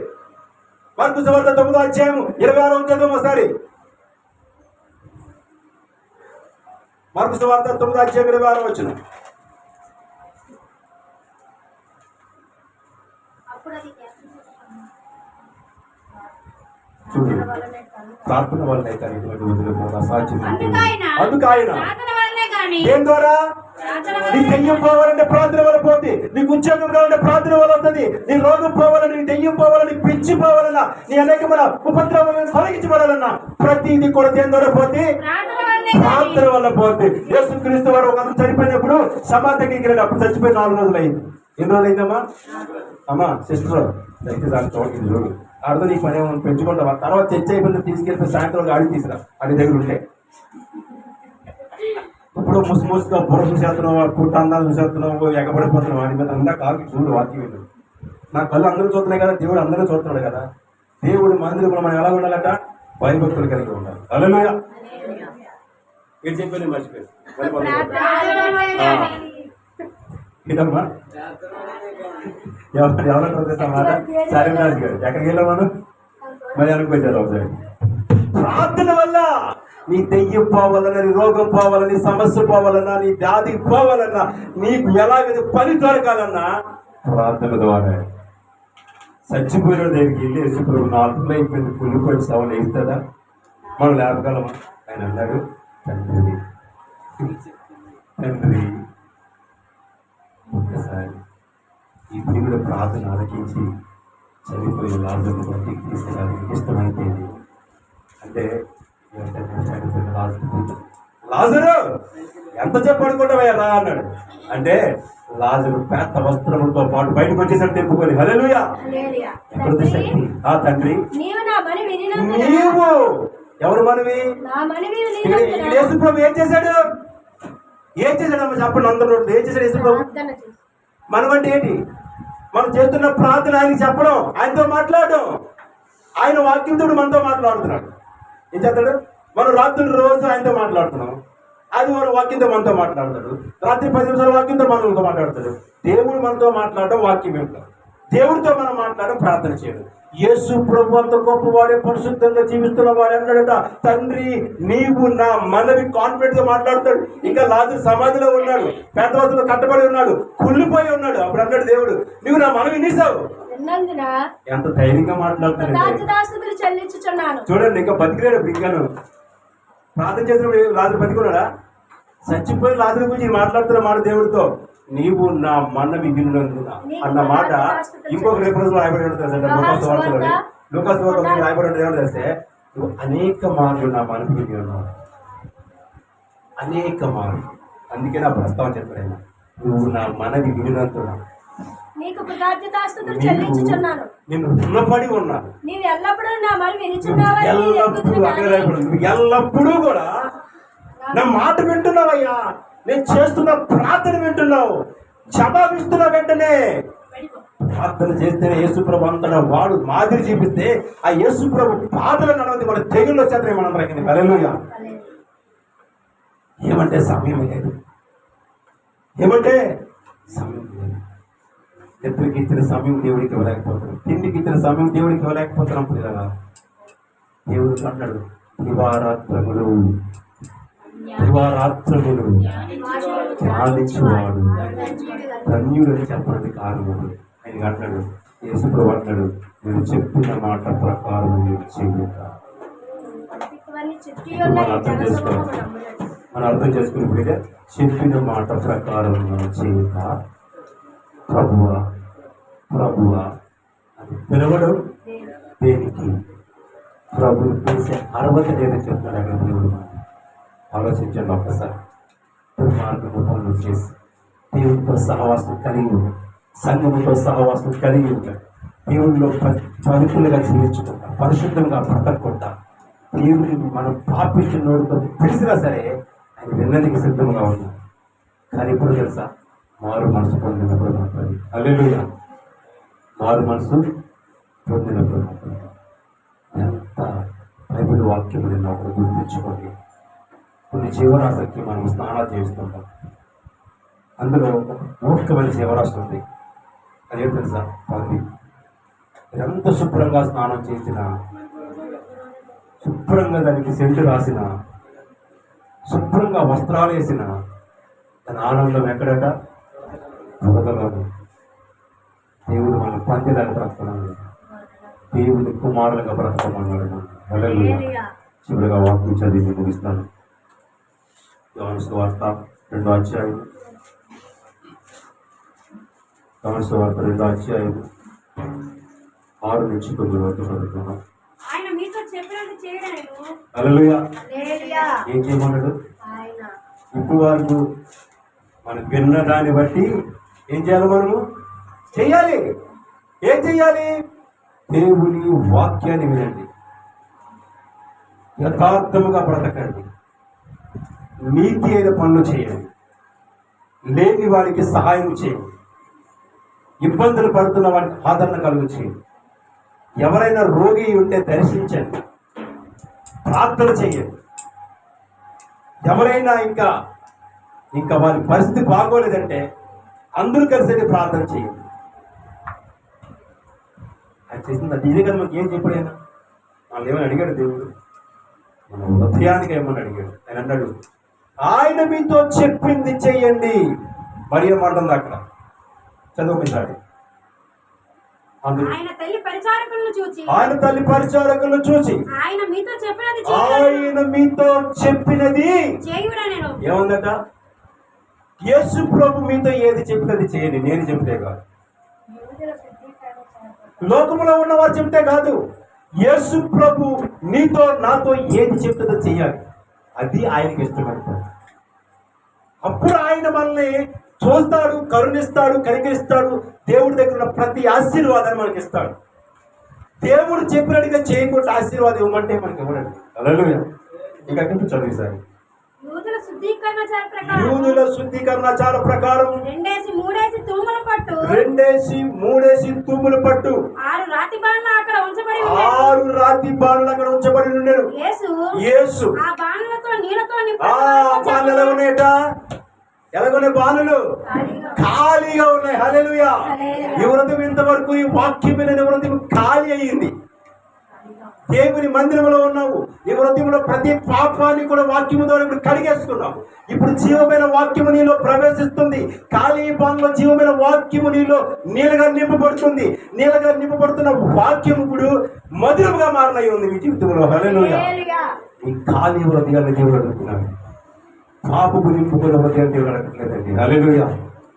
మార్కు సువార్త 9వ అధ్యాయం 26వ చదువు ఒకసారి. మార్కు సువార్త 9వ అధ్యాయం 26వ వచనం. ప్రార్థన వల్లనే కానీ అందుకు ఆయన దేని ద్వారా? నీ దెయ్యం పోవాలంటే ప్రార్థన వల్ల పోతుంది. నీకు ఉద్యోగం కావాలంటే ప్రార్థన వల్ల వస్తుంది. నీ రోగం పోవాలని, నీ దెయ్యం పోవాలని, పిచ్చి పోవాలన్నా, నీ అనేకమైన ఉపద్రవాలను తొలగించబడాలన్నా ప్రతిదీ కూడా దేని ద్వారా పోతే? ప్రార్థన వల్ల పోతుంది. యేసుక్రీస్తు వారు ఒక చనిపోయినప్పుడు సమాధికి వెళ్ళాడు. అప్పుడు చచ్చిపోయి 4 రోజులు అయింది. ఎన్ని రోజులు అయిందమ్మా? అమ్మా సిస్టర్ దాన్ని చూడండి, చూడు అర్థం నీ పని ఏమన్నా పెంచుకుంటావా? తర్వాత చర్చ అయిపోయింది తీసుకెళ్ళిపోయి సాయంత్రం అడిగి తీసుకురా, అడి దగ్గర ఉంటే. ఇప్పుడు ముసుముసుగా బుర్ర చూసేస్తున్నావు, పుట్ట అందాలు చూసేస్తున్నావు, ఎగబడిపోతున్నావు. అని మీద అంతా కాదు చూడు వాక్యం. నా కళ్ళు అందరూ చూస్తున్నాయి కదా, దేవుడు అందరూ చూస్తున్నాడు కదా. దేవుడు మందిరంలో మనం ఎలా ఉండాలట? భయభక్తులు కలిగి ఉండాలి. హల్లెలూయా. మీరు చెప్పి మర్చిపోయారు ఇదమ్మా. ఎవరంటారు మాట? సరే రాజు గారు ఎక్కడికి వెళ్ళాం మనం? మరి అనుకోవచ్చు ఒకసారి. ప్రార్థన వల్ల నీ దెయ్యం పోవాలన్నా, నీ రోగం పోవాలన్నా, నీ సమస్య పోవాలన్నా, నీ వ్యాధి పోవాలన్నా, నీకు ఎలాగైతే పని దొరకాలన్నా ప్రార్థన ద్వారా. చచ్చిపోయిన దగ్గరికి వెళ్ళి యేసు ప్రభు 4 అయిపోయింది, కుళ్ళిపోయి సవాలు వేస్తుందా? మనం లేపగలమా? ఆయన అన్నాడు, తండ్రి తండ్రి ఒక్కసారి ఈ దేవుడు ప్రార్థన ఆలకించి చనిపోయిన లాజరును బయటికి తీసుకురావడానికి ఇష్టమైతే అంటే వెంటనే చనిపోయిన లాజరు ఎంత చెప్పనుకుంటావయ్యా రా అన్నాడు. అంటే లాజరు పేద వస్త్రములతో పాటు బయటకు వచ్చేసరికి తెప్పుకొని హల్లెలూయా. హల్లెలూయా. ఎక్కడుంది శక్తి? ఆ తండ్రి నీవు నా మనవి వినినందున, నీవు ఎవరు మనవి? నా మనవి ఇక్కడ వినినందున యేసుప్రభు ఏం చేశాడు? ఏం చేశాడమ్మా చెప్పండి అందరూ. ఏం చేశాడు యేసుప్రభు? ప్రార్థన చేసి మనం అంటే ఏంటి? మనం చేస్తున్న ప్రార్థన ఆయనకి చెప్పడం, ఆయనతో మాట్లాడడం. ఆయన వాక్యంతో మనతో మాట్లాడుతున్నాడు. ఏం చేస్తాడు? మనం రాత్రులు రోజు ఆయనతో మాట్లాడుతున్నాం. ఆదివారం వాక్యంతో మనతో మాట్లాడతాడు. రాత్రి 10 నిమిషాల వాక్యంతో మనతో మాట్లాడతాడు. దేవుడు మనతో మాట్లాడడం వాక్యం వింటాం. దేవుడితో మనం మాట్లాడడం ప్రార్థన చేయడం. యేసు ప్రభు అంత గొప్పవాడే, పరిశుద్ధంగా జీవిస్తున్న వాడు అన్నాడట, తండ్రి నీవు నా మనవి కాన్ఫిడెంట్ గా మాట్లాడతాడు. ఇంకా లాజరు సమాధిలో ఉన్నాడు, పేదవతలో కట్టబడి ఉన్నాడు, కుళ్ళిపోయి ఉన్నాడు. అప్పుడు అన్నాడు దేవుడు, నువ్వు నా మనవి వినేసావు. విన్నందున ఎంత ధైర్యంగా మాట్లాడతాడు. కృతజ్ఞతాస్తుతులు చెల్లించుచున్నాను. చూడండి, ఇంకా బతికినాడు. ఇంకాను ప్రార్థన చేసినప్పుడు లాజరు బతికున్నాడా? చచ్చిపోయి లాజరు గురించి మాట్లాడుతున్న మాట దేవుడితో, నీవు నా మనవి విన్నందున అన్న మాట ఇంకొక రిఫరెన్స్ లో రాయబడి ఉంటుంది. లూకాసు వార్తలో రాయబడి ఉంటుంది. తెలిస్తే నువ్వు అనేక మార్లు నా మనవి విని ఉన్నావు, అనేక మార్లు. అందుకే నా ప్రస్తావన చెప్పాను, నువ్వు నా మనవి వినినందున నీకు కృతజ్ఞతాస్తుతులు చెల్లించుచున్నాను. నేను రుణపడి ఉన్నాను. నీవు ఎల్లప్పుడూ నా మనవి వినిచున్నావని ఎల్లప్పుడూ అక్కడ రాయబడి, నువ్వు ఎల్లప్పుడూ కూడా నా మాట వింటున్నావయ్యా, నేను చేస్తున్న ప్రార్థన వింటున్నావు, జవాబిస్తున్న వెంటనే. ప్రార్థన చేస్తేనే యేసుప్రభు అంతటా వాడు మాదిరి చూపిస్తే ఆ యేసుప్రభు పాదలు నడవది మన తెగుళ్ళు వచ్చేస్తాయి మనందరికీ. హల్లెలూయా. ఏమంటే సమయం లేదు, ఏమంటే సమయం లేదు. నిద్రకి ఇచ్చిన సమయం దేవుడికి ఇవ్వలేకపోతున్నాం, తిండికి ఇచ్చిన సమయం దేవుడికి ఇవ్వలేకపోతున్నాం. పిల్లగా దేవుడు అన్నాడు, దివారాత్రములు దివారాత్రములు ధ్యానించువాడు ధన్యుడు అని చెప్పడానికి కారణం. ఆయన అంటాడు, యేసుప్రభు అంటాడు, నేను చెప్పిన మాట ప్రకారం మీరు చేయుట. మనం అర్థం చేసుకుని చెప్పిన మాట ప్రకారం చేయుట. ప్రభువా ప్రభువా అని పిలవడం దేనికి? ప్రభువు చేసే అర్హత లేదని చెప్తాడు అక్కడ దేవుడు. ఆలోచించండి ఒక్కసారి. దుర్మార్గము పనులు చేసి దేవుడితో సహవాసం కలిగి ఉంటాం, సంఘముతో సహవాసం కలిగి ఉంటాం, దేవుడిలో పవిత్రులుగా జీవించుకుంటా, పరిశుద్ధంగా బ్రతకుంటా, దేవుడిని మనం పాపించినోడితో తెలిసినా సరే ఆయన విన్నదికి సిద్ధంగా ఉన్నాం. కానీ ఇప్పుడు తెలుసా, మారు మనసు పొందినప్పుడు మాత్రమే. హల్లెలూయా. మారు మనసు పొందినప్పుడు మాత్రమే. ఎంత బైబిల్ వాక్యం ఒకటి గుర్తించుకోండి. కొన్ని జీవరాశులకి మనం స్నానాలు చేస్తుంటాం, అందులో ఒక మూర్ఖమైన జీవరాశి ఉంది. అదేం తెలుసా? పంది. ఎంత శుభ్రంగా స్నానం చేసినా, శుభ్రంగా దానికి సెంటు రాసిన, శుభ్రంగా వస్త్రాలు వేసిన, దాని ఆనందం ఎక్కడట? బురదలోను. దేవుడు మన పందిలాగా బ్రతకమన్నాడు, దేవుడి కుమారులుగా బ్రతకమన్నాడు. హల్లెలూయా. చివరిగా వాక్యం చదివి ముగిస్తాను. యోహాను సువార్త 2వ అధ్యాయం, యోహాను సువార్త 2వ అధ్యాయం 6 నుంచి 9 వరకు చదువుతున్నాం. ఆయన మీతో చెప్పినట్టు చేయడానికి. హల్లెలూయా. హల్లెలూయా. ఏం చేయమన్నాడు? ఆయన ఇప్పుడు వరకు మనకు విన్న దాన్ని బట్టి ఏం చేయాలి? మనము చెయ్యాలి. ఏం చెయ్యాలి? దేవుని వాక్యాన్ని వినండి, యథార్థముగా బ్రతకండి, నీతి అయిన పనులు చేయండి, లేని వారికి సహాయం చేయండి, ఇబ్బందులు పడుతున్న వారికి ఆదరణ కలుగు చేయండి, ఎవరైనా రోగి ఉంటే దర్శించండి, ప్రార్థన చేయండి, ఎవరైనా ఇంకా వారి పరిస్థితి బాగోలేదంటే అందరూ కలిసి ప్రార్థన చేయండి. అది చేసింది అది ఇదే కదా. మనకి ఏం చెప్పాడైనా వాళ్ళు ఏమైనా అడిగాడు దేవుడు? మన హృదయానికి ఏమని అడిగాడు. ఆయన అన్నాడు, ఆయన మీతో చెప్పింది చెయ్యండి. మరి ఏమంటుంది అక్కడ, చదువుకుంటాడు. ఆయన తల్లి పరిచారకులను చూచి ఆయన తల్లి పరిచారకులను చూసి ఆయన మీతో చెప్పినది ఆయన మీతో చెప్పినది చేయుడనెను. ఏముందట, యేసు ప్రభు మీతో ఏది చెప్పినది చేయండి. నేను చెప్తే కాదు, లోకంలో ఉన్నవారు చెప్తే కాదు, యేసు ప్రభు నీతో నాతో ఏది చెప్తుందో చెయ్యాలి. అది ఆయనకి ఇష్టపడతాడు. అప్పుడు ఆయన మనల్ని చూస్తాడు, కరుణిస్తాడు, కనికరిస్తాడు. దేవుడి దగ్గర ఉన్న ప్రతి ఆశీర్వాదాన్ని మనకి ఇస్తాడు. దేవుడు చెప్పినట్టుగా చేయకుండా ఆశీర్వాదం ఇవ్వమంటే మనకి ఇవ్వడండి. హల్లెలూయా. ఇంకా చదివేశారు. యూదుల శుద్ధీకరణాచార ప్రకారం యూదుల శుద్ధీకరణాచార ప్రకారం 2 తూముల పట్టు 2 తూముల పట్టు 6 రాతి బాణలు అక్కడ ఉంచబడి 6 రాతి బాణలు అక్కడ ఉంచబడి ఉండేను. యేసు ఆ బాణలతో నీళ్లతో బాణలు ఎలా ఉన్నాయట, ఎలాగొనే బాణులు ఖాళీగా ఉన్నాయి. హల్లెలూయా. ఈ హృదయం ఇంతవరకు ఈ వాక్యం వినని హృదయం ఖాళీ అయ్యింది. దేవుని మందిరంలో ఉన్నావు. ఈ హృదయంలో ప్రతి పాపాన్ని కూడా వాక్యము ద్వారా ఇప్పుడు కడిగేసుకున్నావు. ఇప్పుడు జీవమైన వాక్యము నీలో ప్రవేశిస్తుంది. ఖాళీ బాణలో జీవమైన వాక్యము నీలో నీళ్ళగా నింపబడుతుంది. నీళ్ళగా నింపబడుతున్న వాక్యం ఇప్పుడు మధురముగా మారనై ఉంది మీ జీవితంలో. హల్లెలూయా. ఈ ఖాళీ హృదయాన్ని దేవుడు అడుగుతున్నాడు. పాపము నింపుకున్న హృదయాన్ని దేవుడు అడగట్లేదండి. హల్లెలూయా.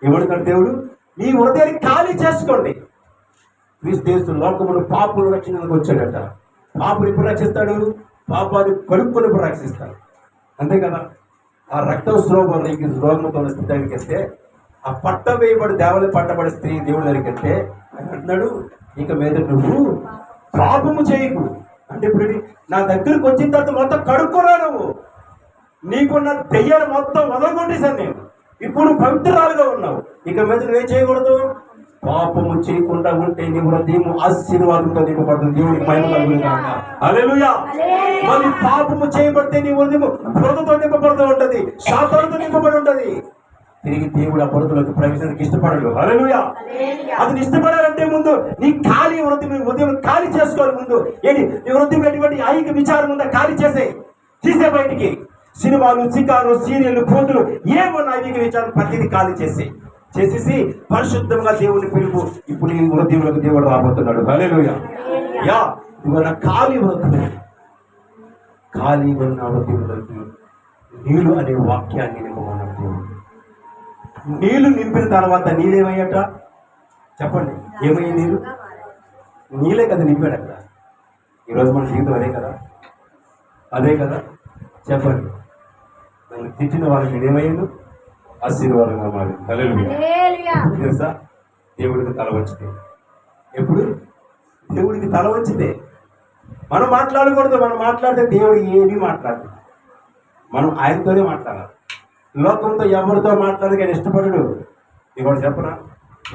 ఏమడుగుతాడు దేవుడు, నీ హృదయాన్ని ఖాళీ చేసుకోండి. క్రీస్తు లోకమును పాపులు రక్షణకు వచ్చాడట. పాపులు ఎప్పుడు రక్షిస్తాడు, పాపాన్ని కలుపుకొని ఇప్పుడు రక్షిస్తాడు. అంతే కదా. ఆ రక్తం రోగంతో స్త్రీ దగ్గరికి వెళ్తే, ఆ పట్ట వేయబడి దేవలు పట్టబడి స్త్రీ దేవుడి దగ్గరికి వెళ్తే ఆయన అంటున్నాడు, ఇక మీద నువ్వు పాపము చేయకు. అంటే ఇప్పుడు నా దగ్గరకు వచ్చిన తర్వాత మొత్తం కడుక్కున్నా, నువ్వు నీకున్న దెయ్యాలు మొత్తం వదలగొట్టేశాను నేను. ఇప్పుడు పవిత్రాలుగా ఉన్నావు. ఇక మీద నువ్వేం చేయకూడదు, పాపము చేయకుండా ఉంటే నీ హృదయం ఆశీర్వాదంతో నింపబడుతుంది. దేవుడికి మహిమ కలుగును గాక. హల్లెలూయా. మరి పాపము చేయబడితే నీ హృదయం బురదతో నింపబడుతూ ఉంటది, శాతాలతో నింపబడి ఉంటది. తిరిగి దేవుడు ఆ బురదలోకి ప్రవేశానికి ఇష్టపడడు. హల్లెలూయా. అది ఇష్టపడాలంటే ముందు నీ ఖాళీ హృదయం ఖాళీ చేసుకోవాలి. ముందు ఏంటి, నీ హృదయం ఎటువంటి ఐక విచారం ఉందా ఖాళీ తీసే బయటికి. సినిమాలు, చికారు, సీరియల్, కోతులు ఏమన్నా ఐక విచారం ప్రతిదీ ఖాళీ చేసేసి పరిశుద్ధంగా దేవుని పిలుపు. ఇప్పుడు ఈ హృదయంలోకి దేవుడు రాబోతున్నాడు. హల్లెలూయా. యా ఇవాళ ఖాళీ హృదయం, ఖాళీ ఉన్న హృదయంలోకి నీళ్ళు అనే వాక్యాన్ని నింపమన్నాడు దేవుడు. నీళ్లు నింపిన తర్వాత నీళ్ళేమయ్యట చెప్పండి, ఏమయ్యే నీళ్ళు? నీళ్ళే కదా నింపాడు అక్కడ. ఈరోజు మన జీవితం అదే కదా చెప్పండి. నన్ను తిట్టిన వాళ్ళు నేనేమయ్యాను, ఆశీర్వాదంగా మారి. హల్లెలూయా. తెలుసా, దేవుడికి తల వంచితే. ఎప్పుడు దేవుడికి తల వంచితే మనం మాట్లాడకూడదు. మనం మాట్లాడితే దేవుడు ఏమీ మాట్లాడదు. మనం ఆయనతోనే మాట్లాడాలి. లోకంతో ఎవరితో మాట్లాడితే ఆయన ఇష్టపడడు. ఇవాడు చెప్పనా,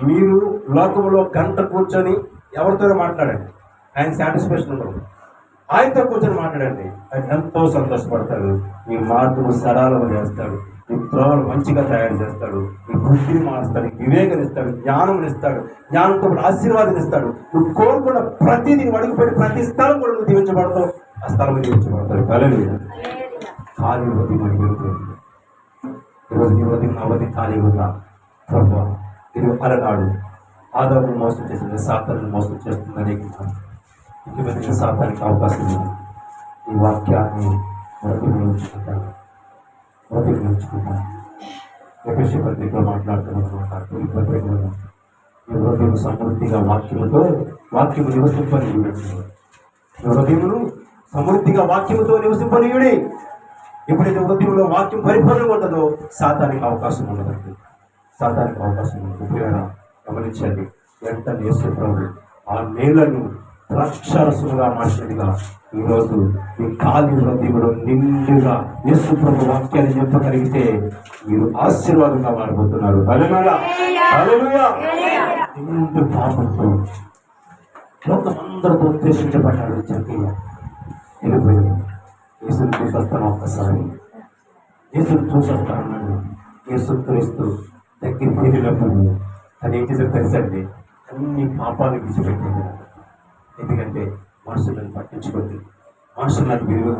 మీరు లోకంలో గంట కూర్చొని ఎవరితోనే మాట్లాడండి, ఆయన సాటిస్ఫాక్షన్ ఉండదు. ఆయనతో కూర్చొని మాట్లాడండి, ఆయన ఎంతో సంతోషపడతాడు. మీ మార్గము సరళము చేస్తాడు, మీ త్రోవలు మంచిగా తయారు చేస్తాడు, మీ బుద్ధిని మారుస్తాడు, వివేకం ఇస్తాడు, జ్ఞానం ఇస్తాడు, జ్ఞానంతో ఆశీర్వాదం ఇస్తాడు. నువ్వు కోరుకున్న ప్రతిదీ అడుగుపెట్టి ప్రతి స్థలం కూడా నువ్వు దీవించబడతావు, ఆ స్థలం దీవించబడతాడు. హల్లెలూయా. ఖాళీ హృదయం అడిగి ఈరోజు నీ హృదయం అవధి ఖాళీ ఉందా ప్రభువా? ఇది అలనాడు ఆదామును మోసం చేసింది, సాతానును మోసం చేస్తుందని ఇక సాతానికి అవకాశం ఉంది. ఈ వాక్యాన్ని హృదయంలో ఎఫెసీ పత్రికలో మాట్లాడుతున్నమాట. ఈ పత్రికలో ఈ హృదయం సమృద్ధిగా వాక్యము నివసింపనీయుడు. ఈ హృదయమును సమృద్ధిగా వాక్యముతో నివసింపనీయుడి. ఎప్పుడైతే హృదయంలో వాక్యం పరిపూర్ణంగా ఉంటుందో సాతానికి అవకాశం ఉండదండి. సాతానికి అవకాశం ఉంటుంది. గమనించండి, వెంటనే యేసు ప్రభువు ఆ నేలను ద్రాక్షారసముగా మార్చినట్టుగా ఈరోజు ఈ ఖాళీ హృదయంలో నిండుగా యేసు ప్రభు వాక్యాన్ని చెప్పగలిగితే మీరు ఆశీర్వాదంగా మారిపోతున్నారు. హల్లెలూయా. నిండు పాపంతో లోకమందరితో ఉద్దేశించబడ్డాడు. చక్కగా వెళ్ళిపోయింది. యేసుని చూసొస్తాను, ఒక్కసారి యేసుని చూసొస్తానన్నాడు. యేసు క్రీస్తు దగ్గరికి వెళ్ళినప్పుడు అది ఏం చేసేది తెలుసండి, అన్ని పాపాలు విడిచిపెట్టింది. ఎందుకంటే మనుషులను పట్టించుకుంది, మనుషులను విలువ,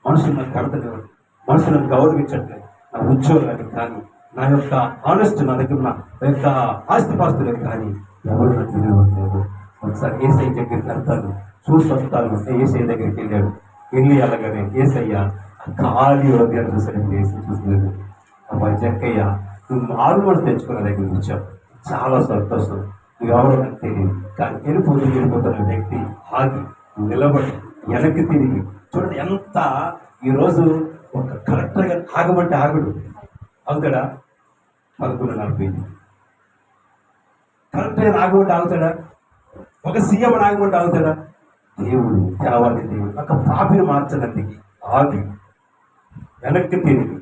మనుషులు నాకు కడతలేదు, మనుషులు నన్ను గౌరవించట్లేదు, నా ఉద్యోగాన్ని కానీ, నా యొక్క ఆనెస్ట్ నా దగ్గర నా యొక్క ఆస్తిపాస్తులకు కానీ ఎవరు నాకు విలువట్లేదు. ఒకసారి ఏసై దగ్గరికి వెళ్తాను, చూసి వస్తాను అంటే ఏసై దగ్గరికి వెళ్ళాడు. వెళ్ళి అలాగనే ఏసయ్య ఖాళీ హృదయాన్ని చూసాడు. ఏసీ చూసలేదు. అబ్బాయి జక్కయ్య, నువ్వు 6 మంది తెచ్చుకున్న దగ్గరికి వచ్చావు, చాలా సంతోషం. నువ్వు ఎవరో నాకు తెలియదు, కానీ వెళ్ళిపోతున్న వ్యక్తి ఆగి నిలబడి వెనక్కి తిరిగి చూడండి. ఎంత ఈరోజు ఒక కలెక్టర్ గారు ఆగమంటే ఆగడు, అవుతాడా? 11:40 కలెక్టర్ గారు ఆగమంటే ఆగుతాడా? ఒక సీఎం ఆగమంటే ఆగుతాడా? దేవుడు, దేవాది దేవుడు ఒక పాపిని మార్చడానికి ఆగి వెనక్కి తిరిగి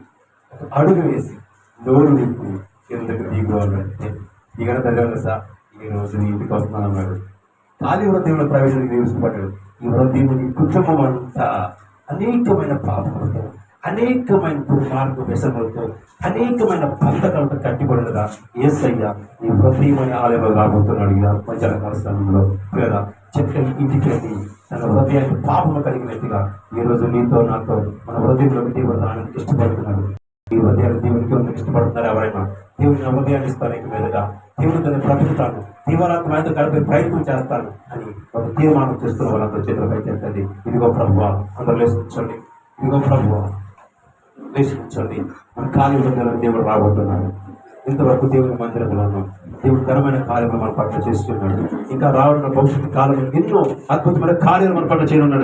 ఒక అడుగు వేసి నోరు విప్పి కిందకి దిగువాలంటే దిగన తెలియదు సార్, ఈ రోజు నీ ఇంటికి వస్తున్నాను అన్నాడు. ఖాళీ హృదయంలో ప్రవేశానికి నిలుస్తుపడ్డాడు. ఈ హృదయం ఈ కుటుంబం అంతా అనేకమైన పాపములతో, అనేకమైన దుర్మార్గ వ్యసనలతో, అనేకమైన బంధకాలతో కట్టిపడగా యేసయ్య ఈ హృదయమైన ఆలయంలో రాబోతున్నాడు. ఈ మధ్యాహ్న స్థలంలో లేదా చక్కని ఇంటికి వెళ్ళి తన హృదయానికి పాపము కలిగినట్టుగా ఈ రోజు నీతో నాతో మన హృదయంలో దేవుడు దానికి ఇష్టపడుతున్నాడు. ఈ హృదయాన్ని దేవునికి ఇష్టపడుతున్నారు. ఎవరైనా దేవుని హృదయాన్ని ఇస్తాను, ఇక మీదగా దేవుడితో బ్రతుకుతాను, దీవారాత్మ మీద గడిపే ప్రయత్నం చేస్తాను అని ఒక తీర్మానం చేస్తున్న వాళ్ళందరూ చేతుల పైకి ఎత్తండి. ఇదిగో ప్రభువా, అందరూ లేచించండి. ఇదిగో ప్రభువా, లేచించండి. మన ఖాళీ హృదయాలను దేవుడు రాబోతున్నాడు. ఇంతవరకు దేవుని మందిరంలో ఉన్నాం. దేవుడు ఘనమైన కార్యములు మన పట్ల చేస్తున్నాడు. ఇంకా రానున్న భవిష్యత్తు కాలంలో ఎన్నో అద్భుతమైన కార్యాలు మన పట్ల చేయనున్నాడు.